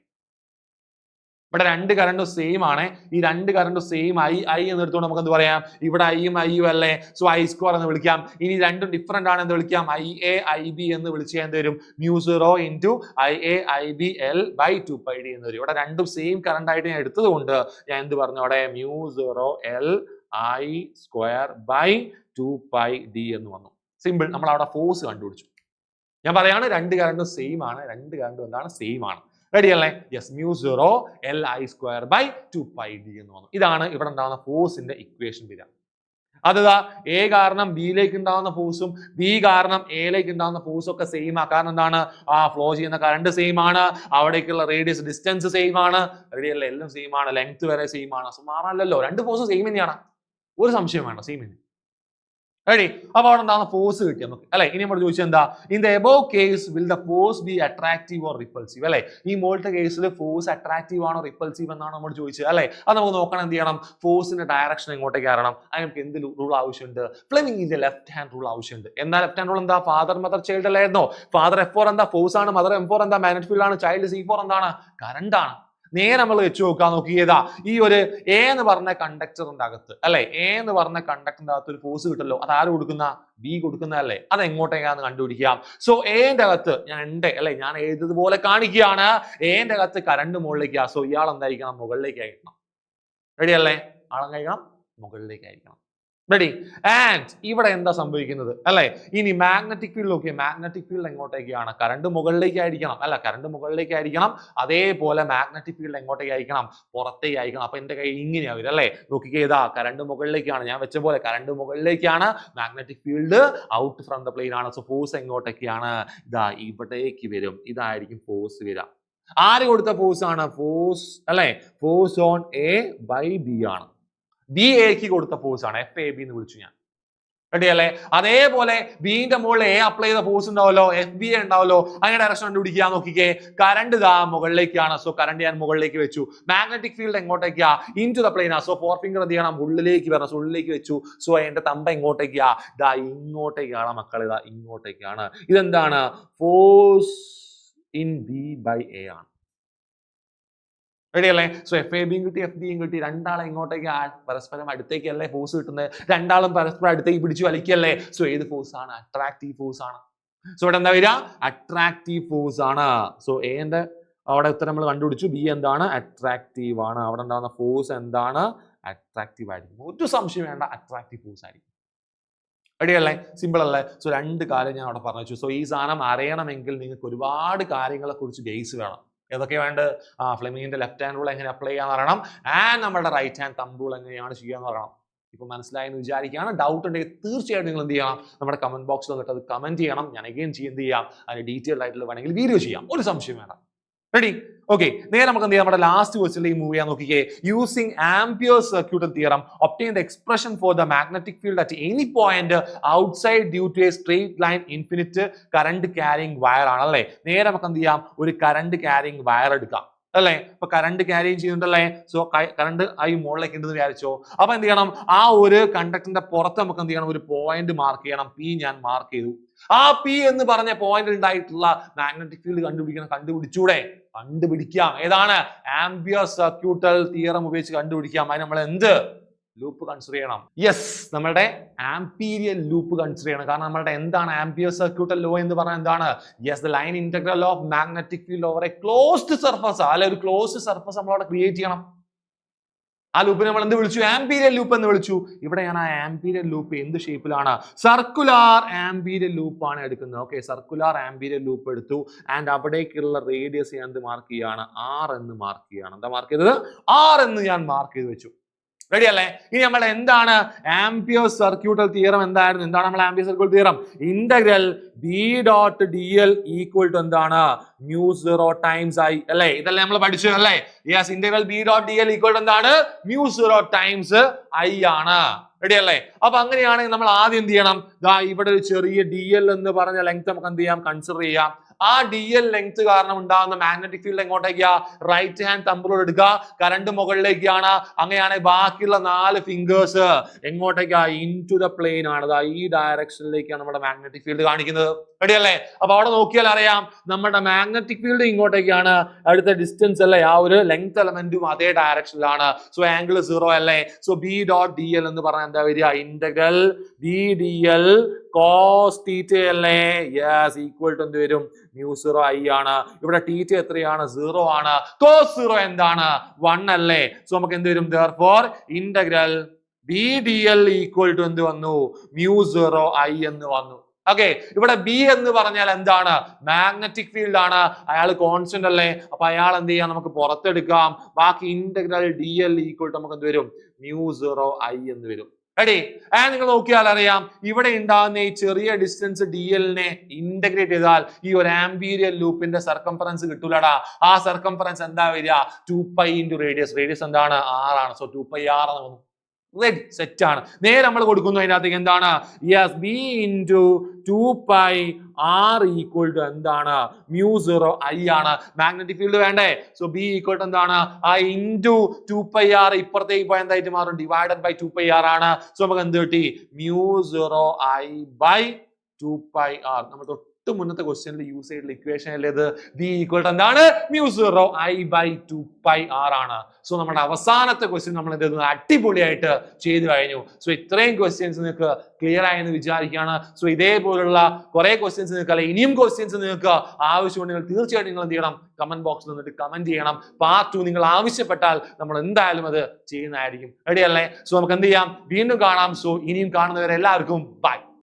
ഇവിടെ രണ്ട് കറണ്ടും സെയിം ആണ്. ഈ രണ്ട് കറണ്ടും സെയിം I എന്ന് എടുത്തുകൊണ്ട് നമുക്ക് എന്ത് പറയാം? ഇവിടെ ഐയും ഐയും അല്ലേ, സോ I² എന്ന് വിളിക്കാം. ഇനി രണ്ടും ഡിഫറെന്റ് ആണ്, എന്ത് വിളിക്കാം? IA IB എന്ന് വിളിച്ചാൽ എന്ത് വരും? μ0 into IA IB L by 2πd എന്ന് വരും. ഇവിടെ രണ്ടും സെയിം കറണ്ട് ആയിട്ട് ഞാൻ എടുത്തത് കൊണ്ട് ഞാൻ എന്ത് പറഞ്ഞു? അവിടെ μ0 L I² by 2πd എന്ന് വന്നു. സിമ്പിൾ. നമ്മൾ അവിടെ ഫോഴ്സ് കണ്ടുപിടിച്ചു. ഞാൻ പറയാണ് രണ്ട് കറണ്ടും സെയിം ആണ്. രണ്ട് കറണ്ടും എന്താണ്? സെയിം ആണ്. റെഡി അല്ലേ? യെസ്, μ0 Li² by 2πd എന്ന് വന്നു. ഇതാണ് ഇവിടെ ഉണ്ടാകുന്ന ഫോഴ്സിന്റെ ഇക്വേഷൻ വരിക. അതാ എ കാരണം ബിയിലേക്ക് ഉണ്ടാകുന്ന ഫോഴ്സും ബി കാരണം എയിലേക്ക് ഉണ്ടാകുന്ന ഫോഴ്സും ഒക്കെ സെയിം ആ. കാരണം എന്താണ്? ആ ഫ്ലോ ചെയ്യുന്ന കറണ്ട് സെയിം ആണ്, അവിടേക്കുള്ള റേഡിയസ് ഡിസ്റ്റൻസ് സെയിം ആണ്. റെഡി അല്ലേ? എല്ലാം സെയിം ആണ്, ലെങ്ത് വരെ സെയിം ആണ്. സോ മാറാനല്ലോ, രണ്ട് ഫോഴ്സും സെയിം തന്നെയാണ്. ഒരു സംശയം വേണ്ട, സെയിം തന്നെ. റെഡി? അപ്പൊ അവിടെ ഉണ്ടാകുന്ന ഫോഴ്സ് കിട്ടി നമുക്ക് അല്ലെ. ഇനി നമ്മൾ ചോദിച്ചത് എന്താ? In the above case will the force B attractive or repulsive അല്ലെ. ഈ മോളത്തെ കേസിൽ ഫോഴ്സ് അട്രാക്റ്റീവ് ആണോ റിപ്പൾസീവ് എന്നാണ് നമ്മൾ ചോദിച്ചത് അല്ലെ. അത് നമുക്ക് നോക്കണം. എന്ത് ചെയ്യണം? ഫോഴ്സിന്റെ ഡയറക്ഷൻ എങ്ങോട്ടേക്ക് കാരണം അതിന് നമുക്ക് എന്ത് റൂൾ ആവശ്യമുണ്ട്? ഫ്ലെമിംഗിന്റെ ലെഫ്റ്റ് ഹാൻഡ് റൂൾ ആവശ്യമുണ്ട്. എന്നാൽ ലെഫ്റ്റ് ഹാൻഡ് റൂൾ എന്താ? ഫാദർ മദർ ചൈൽഡ് അല്ലായിരുന്നോ? ഫാദർ F4 എന്താ? ഫോഴ്സ് ആണ്. മദർ M4 എന്താ? മാഗ്നറ്റിക് ഫീൽഡ് ആണ്. ചൈൽഡ് C4 എന്താണ്? കറണ്ട് ആണ്. നേരെ നമ്മൾ വെച്ച് നോക്കാൻ നോക്കിയതാ ഈ ഒരു എ എന്ന് പറഞ്ഞ കണ്ടക്ടറിന്റെ അകത്ത് അല്ലെ, എ എന്ന് പറഞ്ഞ കണ്ടക്ടറിന്റെ അകത്ത് ഒരു ഫോഴ്സ് കിട്ടല്ലോ. അത് ആര് കൊടുക്കുന്ന? ബി കൊടുക്കുന്നതല്ലേ. അത് എങ്ങോട്ടേക്കാന്ന് കണ്ടുപിടിക്കാം. സോ എന്റെ അകത്ത് ഞാൻ എഴുതുപോലെ കാണിക്കുകയാണ്. എന്റെ അകത്ത് കറണ്ട് മുകളിലേക്കാ. സോ ഇയാൾ എന്തായിരിക്കണം? മുകളിലേക്ക് അയക്കണം. റെഡി അല്ലേ? ആളെങ്ങായിരിക്കണം? മുകളിലേക്ക് അയക്കണം. റെഡി? ആൻഡ് ഇവിടെ എന്താ സംഭവിക്കുന്നത് അല്ലെ? ഇനി മാഗ്നറ്റിക് ഫീൽഡ് നോക്കിയേ. മാഗ്നറ്റിക് ഫീൽഡ് എങ്ങോട്ടേക്കാണ്? കറണ്ട് മുകളിലേക്ക് ആയിരിക്കണം അല്ല, കറണ്ട് മുകളിലേക്ക് ആയിരിക്കണം. അതേപോലെ മാഗ്നറ്റിക് ഫീൽഡ് എങ്ങോട്ടേക്ക് അയക്കണം? പുറത്തേക്ക് അയക്കണം. അപ്പൊ എന്റെ കൈ ഇങ്ങനെയാ വരും അല്ലെ. നോക്കിക്കേ, ഇതാ കറണ്ട് മുകളിലേക്കാണ്. ഞാൻ വെച്ച പോലെ കറണ്ട് മുകളിലേക്കാണ്. Magnetic field out from the plane ആണ്. സോ ഫോഴ്സ് എങ്ങോട്ടേക്കാണ്? ഇതാ ഇവിടേക്ക് വരും. ഇതായിരിക്കും ഫോഴ്സ് വരിക. ആര് കൊടുത്ത ഫോഴ്സ് ആണ്? ഫോഴ്സ് അല്ലെ, force on A by B ആണ്. ബി എക്ക് കൊടുത്ത ഫോഴ്സ് ആണ്. FAB എന്ന് വിളിച്ചു ഞാൻ. റെഡി അല്ലേ? അതേപോലെ ബിന്റെ മുകളിൽ എ അപ്ലൈ ചെയ്ത ഫോഴ്സ് ഉണ്ടാവല്ലോ, FB ഉണ്ടാവല്ലോ, അതിന്റെ ഡയറക്ഷൻ കണ്ടുപിടിക്കാൻ നോക്കിക്കേ. കറണ്ട് ഇതാ മുകളിലേക്കാണ്. സോ കറണ്ട് ഞാൻ മുകളിലേക്ക് വെച്ചു. മാഗ്നറ്റിക് ഫീൽഡ് എങ്ങോട്ടേക്കാ? Into the plane. So 4 finger എന്ത് ചെയ്യണം? ഉള്ളിലേക്ക് വരണം. സോ ഉള്ളിലേക്ക് വെച്ചു. സോ എന്റെ തമ്പ എങ്ങോട്ടേക്കാ? ഇതാ ഇങ്ങോട്ടേക്കാണ് മക്കൾ, ഇതാ ഇങ്ങോട്ടേക്കാണ്. ഇതെന്താണ്? ഫോഴ്സ് ഇൻ B/A ആണ്. റെഡി അല്ലേ? സോ FABയും കിട്ടി, FBയും കിട്ടി. രണ്ടാളെ ഇങ്ങോട്ടേക്ക് പരസ്പരം അടുത്തേക്കല്ലേ ഫോഴ്സ് കിട്ടുന്നത്. രണ്ടാളും പരസ്പരം അടുത്തേക്ക് പിടിച്ചു വലിക്കല്ലേ. സോ ഏത് ഫോഴ്സ് ആണ്? അട്രാക്റ്റീവ് ഫോഴ്സ് ആണ്. സോ ഇവിടെ എന്താ വരിക? അട്രാക്റ്റീവ് ഫോഴ്സ് ആണ്. സോ എന്റെ അവിടെ ഉത്തരം നമ്മൾ കണ്ടുപിടിച്ചു. B എന്താണ്? അട്രാക്റ്റീവ് ആണ്. അവിടെ ഉണ്ടാകുന്ന ഫോഴ്സ് എന്താണ്? അട്രാക്റ്റീവ് ആയിരിക്കും. ഒരു സംശയം വേണ്ട, അട്രാക്റ്റീവ് ഫോഴ്സ് ആയിരിക്കും. റെഡി അല്ലേ? സിമ്പിൾ അല്ലേ? സോ രണ്ട് കാര്യം ഞാൻ അവിടെ പറഞ്ഞു. സോ ഈ സാധനം അറിയണമെങ്കിൽ നിങ്ങൾക്ക് ഒരുപാട് കാര്യങ്ങളെ കുറിച്ച് ബേസ് വേണം. ഏതൊക്കെ വേണ്ട? ഫ്ലെമിങ്ങിന്റെ ലെഫ്റ്റ് ഹാൻഡ് റൂൾ എങ്ങനെ അപ്ലൈ ചെയ്യാന്ന് പറയണം. ആൻഡ് നമ്മുടെ റൈറ്റ് ഹാൻഡ് തമ്പ് റൂൾ എങ്ങനെയാണ് ചെയ്യാന്ന് പറയണം. ഇപ്പൊ മനസ്സിലായെന്ന് വിചാരിക്കുകയാണ്. ഡൗട്ട് ഉണ്ടെങ്കിൽ തീർച്ചയായിട്ടും നിങ്ങൾ എന്ത് ചെയ്യണം? നമ്മുടെ കമന്റ് ബോക്സിൽ വന്നിട്ട് അത് കമന്റ് ചെയ്യണം. ഞാൻ അഗൈൻ എന്ത് ചെയ്യാം? അതിന് ഡീറ്റെയിൽ ആയിട്ടുള്ള വേണമെങ്കിൽ വീഡിയോ ചെയ്യാം. ഒരു സംശയം വേണം. റെഡി? ഓക്കെ, നേരെ നമുക്ക് എന്ത് ചെയ്യാം? നമ്മുടെ ലാസ്റ്റ് ക്വസ്റ്റ്യനിലേക്ക് മൂവ് ചെയ്യാൻ നോക്കിക്കേ. Using Ampere's circuital theorem obtain the expression for the magnetic field at any point outside due to a straight line infinite current carrying wire ആണ് അല്ലേ? നേരെ നമുക്ക് എന്ത് ചെയ്യാം? ഒരു കറണ്ട് ക്യാരിങ് വയർ എടുക്കാം അല്ലേ? ഇപ്പൊ കറണ്ട് ക്യാരി ചെയ്യുന്നുണ്ടല്ലേ? സോ കറണ്ട് ആയി മുകളിലേക്ക് ഉണ്ടെന്ന് വിചാരിച്ചോ. അപ്പൊ എന്ത് ചെയ്യണം? ആ ഒരു കണ്ടക്ടറിന്റെ പുറത്ത് നമുക്ക് എന്ത് ചെയ്യണം? ഒരു പോയിന്റ് മാർക്ക് ചെയ്യണം. P ഞാൻ മാർക്ക് ചെയ്തു. ആ P എന്ന് പറഞ്ഞ പോയിന്റ് ഉണ്ടായിട്ടുള്ള മാഗ്നറ്റിക് ഫീൽഡ് കണ്ടുപിടിച്ചൂടെ? കണ്ടുപിടിക്കാം. ഏതാണ്? ആംപിയർ സർക്യൂട്ടൽ തിയറം ഉപയോഗിച്ച് കണ്ടുപിടിക്കാം. അതിന് നമ്മൾ എന്ത് ലൂപ്പ് കൺസിഡർ ചെയ്യണം? യെസ്, നമ്മളുടെ ആംപീരിയൽ ലൂപ്പ് കൺസിഡർ ചെയ്യണം. കാരണം നമ്മളുടെ എന്താണ് ആംപിയർ സർക്യൂട്ടൽ ലോ എന്ന് പറഞ്ഞാൽ എന്താണ്? Yes, the line integral of magnetic field over A closed surface. അല്ലെ, ഒരു ക്ലോസ്ഡ് സർഫസ് നമ്മളവിടെ ക്രിയേറ്റ് ചെയ്യണം. ആ ലൂപ്പിനെ നമ്മൾ എന്ത് വിളിച്ചു? ആംപീരിയൽ ലൂപ്പ് എന്ന് വിളിച്ചു. ഇവിടെ ഞാൻ ആ ആംപീരിയൽ ലൂപ്പ് എന്ത് ഷേപ്പിലാണ്? സർക്കുലാർ ആംപീരിയൽ ലൂപ്പ് ആണ് എടുക്കുന്നത്. ഓക്കെ, സർക്കുലാർ ആംപീരിയൽ ലൂപ്പ് എടുത്തു. ആൻഡ് അവിടേക്കുള്ള റേഡിയസ് ഞാൻ എന്ത് മാർക്ക് ചെയ്യാണ്? R എന്ന് മാർക്ക് ചെയ്യാണ്. എന്താ മാർക്ക് ചെയ്തത്? R എന്ന് ഞാൻ മാർക്ക് ചെയ്ത് വെച്ചു. റെഡി അല്ലേ? ഇനി നമ്മൾ എന്താണ് ആംപിയർ സർക്യൂട്ടൽ തിയറം? എന്തായിരുന്നു? എന്താണ് നമ്മൾ Ampere circuital theorem? Integral B.dl equal to എന്താണ്? μ0 ടൈംസ് I അല്ലേ? ഇതല്ലേ നമ്മൾ പഠിച്ചു അല്ലേ? Yes, integral B.dl equal to എന്താണ്? μ0 ടൈംസ് I ആണ്. റെഡി അല്ലേ? അപ്പൊ അങ്ങനെയാണെങ്കിൽ നമ്മൾ ആദ്യം എന്ത് ചെയ്യണം? ഇവിടെ ഒരു ചെറിയ DL എന്ന് പറഞ്ഞ ലെങ്ത് നമുക്ക് എന്ത് ചെയ്യാം? കൺസിഡർ ചെയ്യാം. ആ DL ലെങ്ത് കാരണം ഉണ്ടാകുന്ന മാഗ്നറ്റിക് ഫീൽഡ് എങ്ങോട്ടേക്കാ? റൈറ്റ് ഹാൻഡ് തമ്പ് റൂൾ എടുക്കുക. കറണ്ട് മുകളിലേക്കാണ്. അങ്ങനെയാണെങ്കിൽ ബാക്കിയുള്ള 4 ഫിംഗേഴ്സ് എങ്ങോട്ടേക്കാ? ഇൻ ടു ദ പ്ലെയിൻ ആണ്. ഈ ഡയറക്ഷനിലേക്കാണ് നമ്മുടെ മാഗ്നറ്റിക് ഫീൽഡ് കാണിക്കുന്നത്. റെഡി അല്ലേ? അപ്പൊ അവിടെ നോക്കിയാൽ അറിയാം നമ്മുടെ മാഗ്നറ്റിക് ഫീൽഡ് ഇങ്ങോട്ടേക്കാണ്. അടുത്ത ഡിസ്റ്റൻസ് അല്ലേ? ആ ഒരു ലെങ്ത് എലമെന്റും അതേ ഡയറക്ഷനിലാണ്. സോ ആംഗിൾ 0 അല്ലേ? സോ B.dl എന്ന് പറഞ്ഞാൽ എന്താ വരിക? ഇന്റഗ്രൽ B.dl cos θ അല്ലേ? യെസ്, ഈക്വൽ ടു എന്ത് വരും? μ0 I ആണ്. ഇവിടെ θ എത്രയാണ്? 0 ആണ്. cos 0 എന്താണ്? 1 അല്ലേ? സോ നമുക്ക് എന്ത് വരും? therefore integral B.dl equal to എന്ത് വന്നു? μ0 I എന്ന് വന്നു. ഓക്കെ, ഇവിടെ B എന്ന് പറഞ്ഞാൽ എന്താണ്? മാഗ്നറ്റിക് ഫീൽഡ് ആണ്. അയാൾ കോൺസ്റ്റന്റ് അല്ലേ? അപ്പൊ അയാൾ എന്ത് ചെയ്യാം? നമുക്ക് പുറത്തെടുക്കാം. ബാക്കി ഇന്റഗ്രൽ DL ഈക്വൽ ടു നമുക്ക് എന്ത് വരും? μ0 I എന്ന് വരും. റെഡി? നിങ്ങൾ നോക്കിയാൽ അറിയാം ഇവിടെ ഉണ്ടാകുന്ന ഈ ചെറിയ ഡിസ്റ്റൻസ് DL-നെ ഇന്റഗ്രേറ്റ് ചെയ്താൽ ഈ ഒരു ആംപീരിയൽ ലൂപ്പിന്റെ സർക്കംഫറൻസ് കിട്ടൂലടാ. ആ സർക്കംഫറൻസ് എന്താ വരിക? 2π ഇൻറ്റു റേഡിയസ്. റേഡിയസ് എന്താണ്? R ആണ്. സോ 2πr എന്ന് വന്നു. റെഡി, സെറ്റ് ആണ്. നേരെ നമ്മൾ കൊടുക്കുന്നു അതിനകത്തേക്ക് എന്താണ്? Yes, B into 2πr equal to എന്താണ്? μ0 I ആണ്. മാഗ്നറ്റിക് ഫീൽഡ് വേണ്ടേ? സോ B ഈക്വൽ ടു എന്താണ്? ആ ഇൻറ്റു 2πr ഇപ്പുറത്തേക്ക് പോയി എന്തായിട്ട് മാറും? ഡിവൈഡഡ് ബൈ 2πr ആണ്. സോ നമുക്ക് എന്ത് കിട്ടി? μ0 I ബൈ 2πr. നമ്മൾ മുന്നത്തെ ക്വസ്റ്റ്യനിൽ യൂസ് ചെയ്തിട്ടുള്ള ഇക്വേഷൻ അല്ലേ ഇത്? B ഈക്വൽ ടു എന്താണ്? μ0 I ബൈ 2πr ആണ്. സോ നമ്മുടെ അവസാനത്തെ ക്വസ്റ്റ്യൻ നമ്മൾ എന്ത് ചെയ്തു? അടിപൊളിയായിട്ട് ചെയ്തു കഴിഞ്ഞു. സോ ഇത്രയും ക്വസ്റ്റ്യൻസ് നിങ്ങൾക്ക് ക്ലിയർ ആയെന്ന് വിചാരിക്കുകയാണ്. സോ ഇതേപോലുള്ള കുറെ ക്വസ്റ്റ്യൻസ് നിങ്ങൾക്ക് അല്ലെ ഇനിയും ക്വസ്റ്റ്യൻസ് നിങ്ങൾക്ക് ആവശ്യമുണ്ടെങ്കിൽ തീർച്ചയായിട്ടും നിങ്ങൾ എന്ത് ചെയ്യണം? കമന്റ് ബോക്സിൽ വന്നിട്ട് കമന്റ് ചെയ്യണം. പാർട്ട് 2 നിങ്ങൾ ആവശ്യപ്പെട്ടാൽ നമ്മൾ എന്തായാലും അത് ചെയ്യുന്നതായിരിക്കും. റെഡി അല്ലേ? സോ നമുക്ക് എന്ത് ചെയ്യാം? വീണ്ടും കാണാം. സോ ഇനിയും കാണുന്നവരെ എല്ലാവർക്കും ബൈ.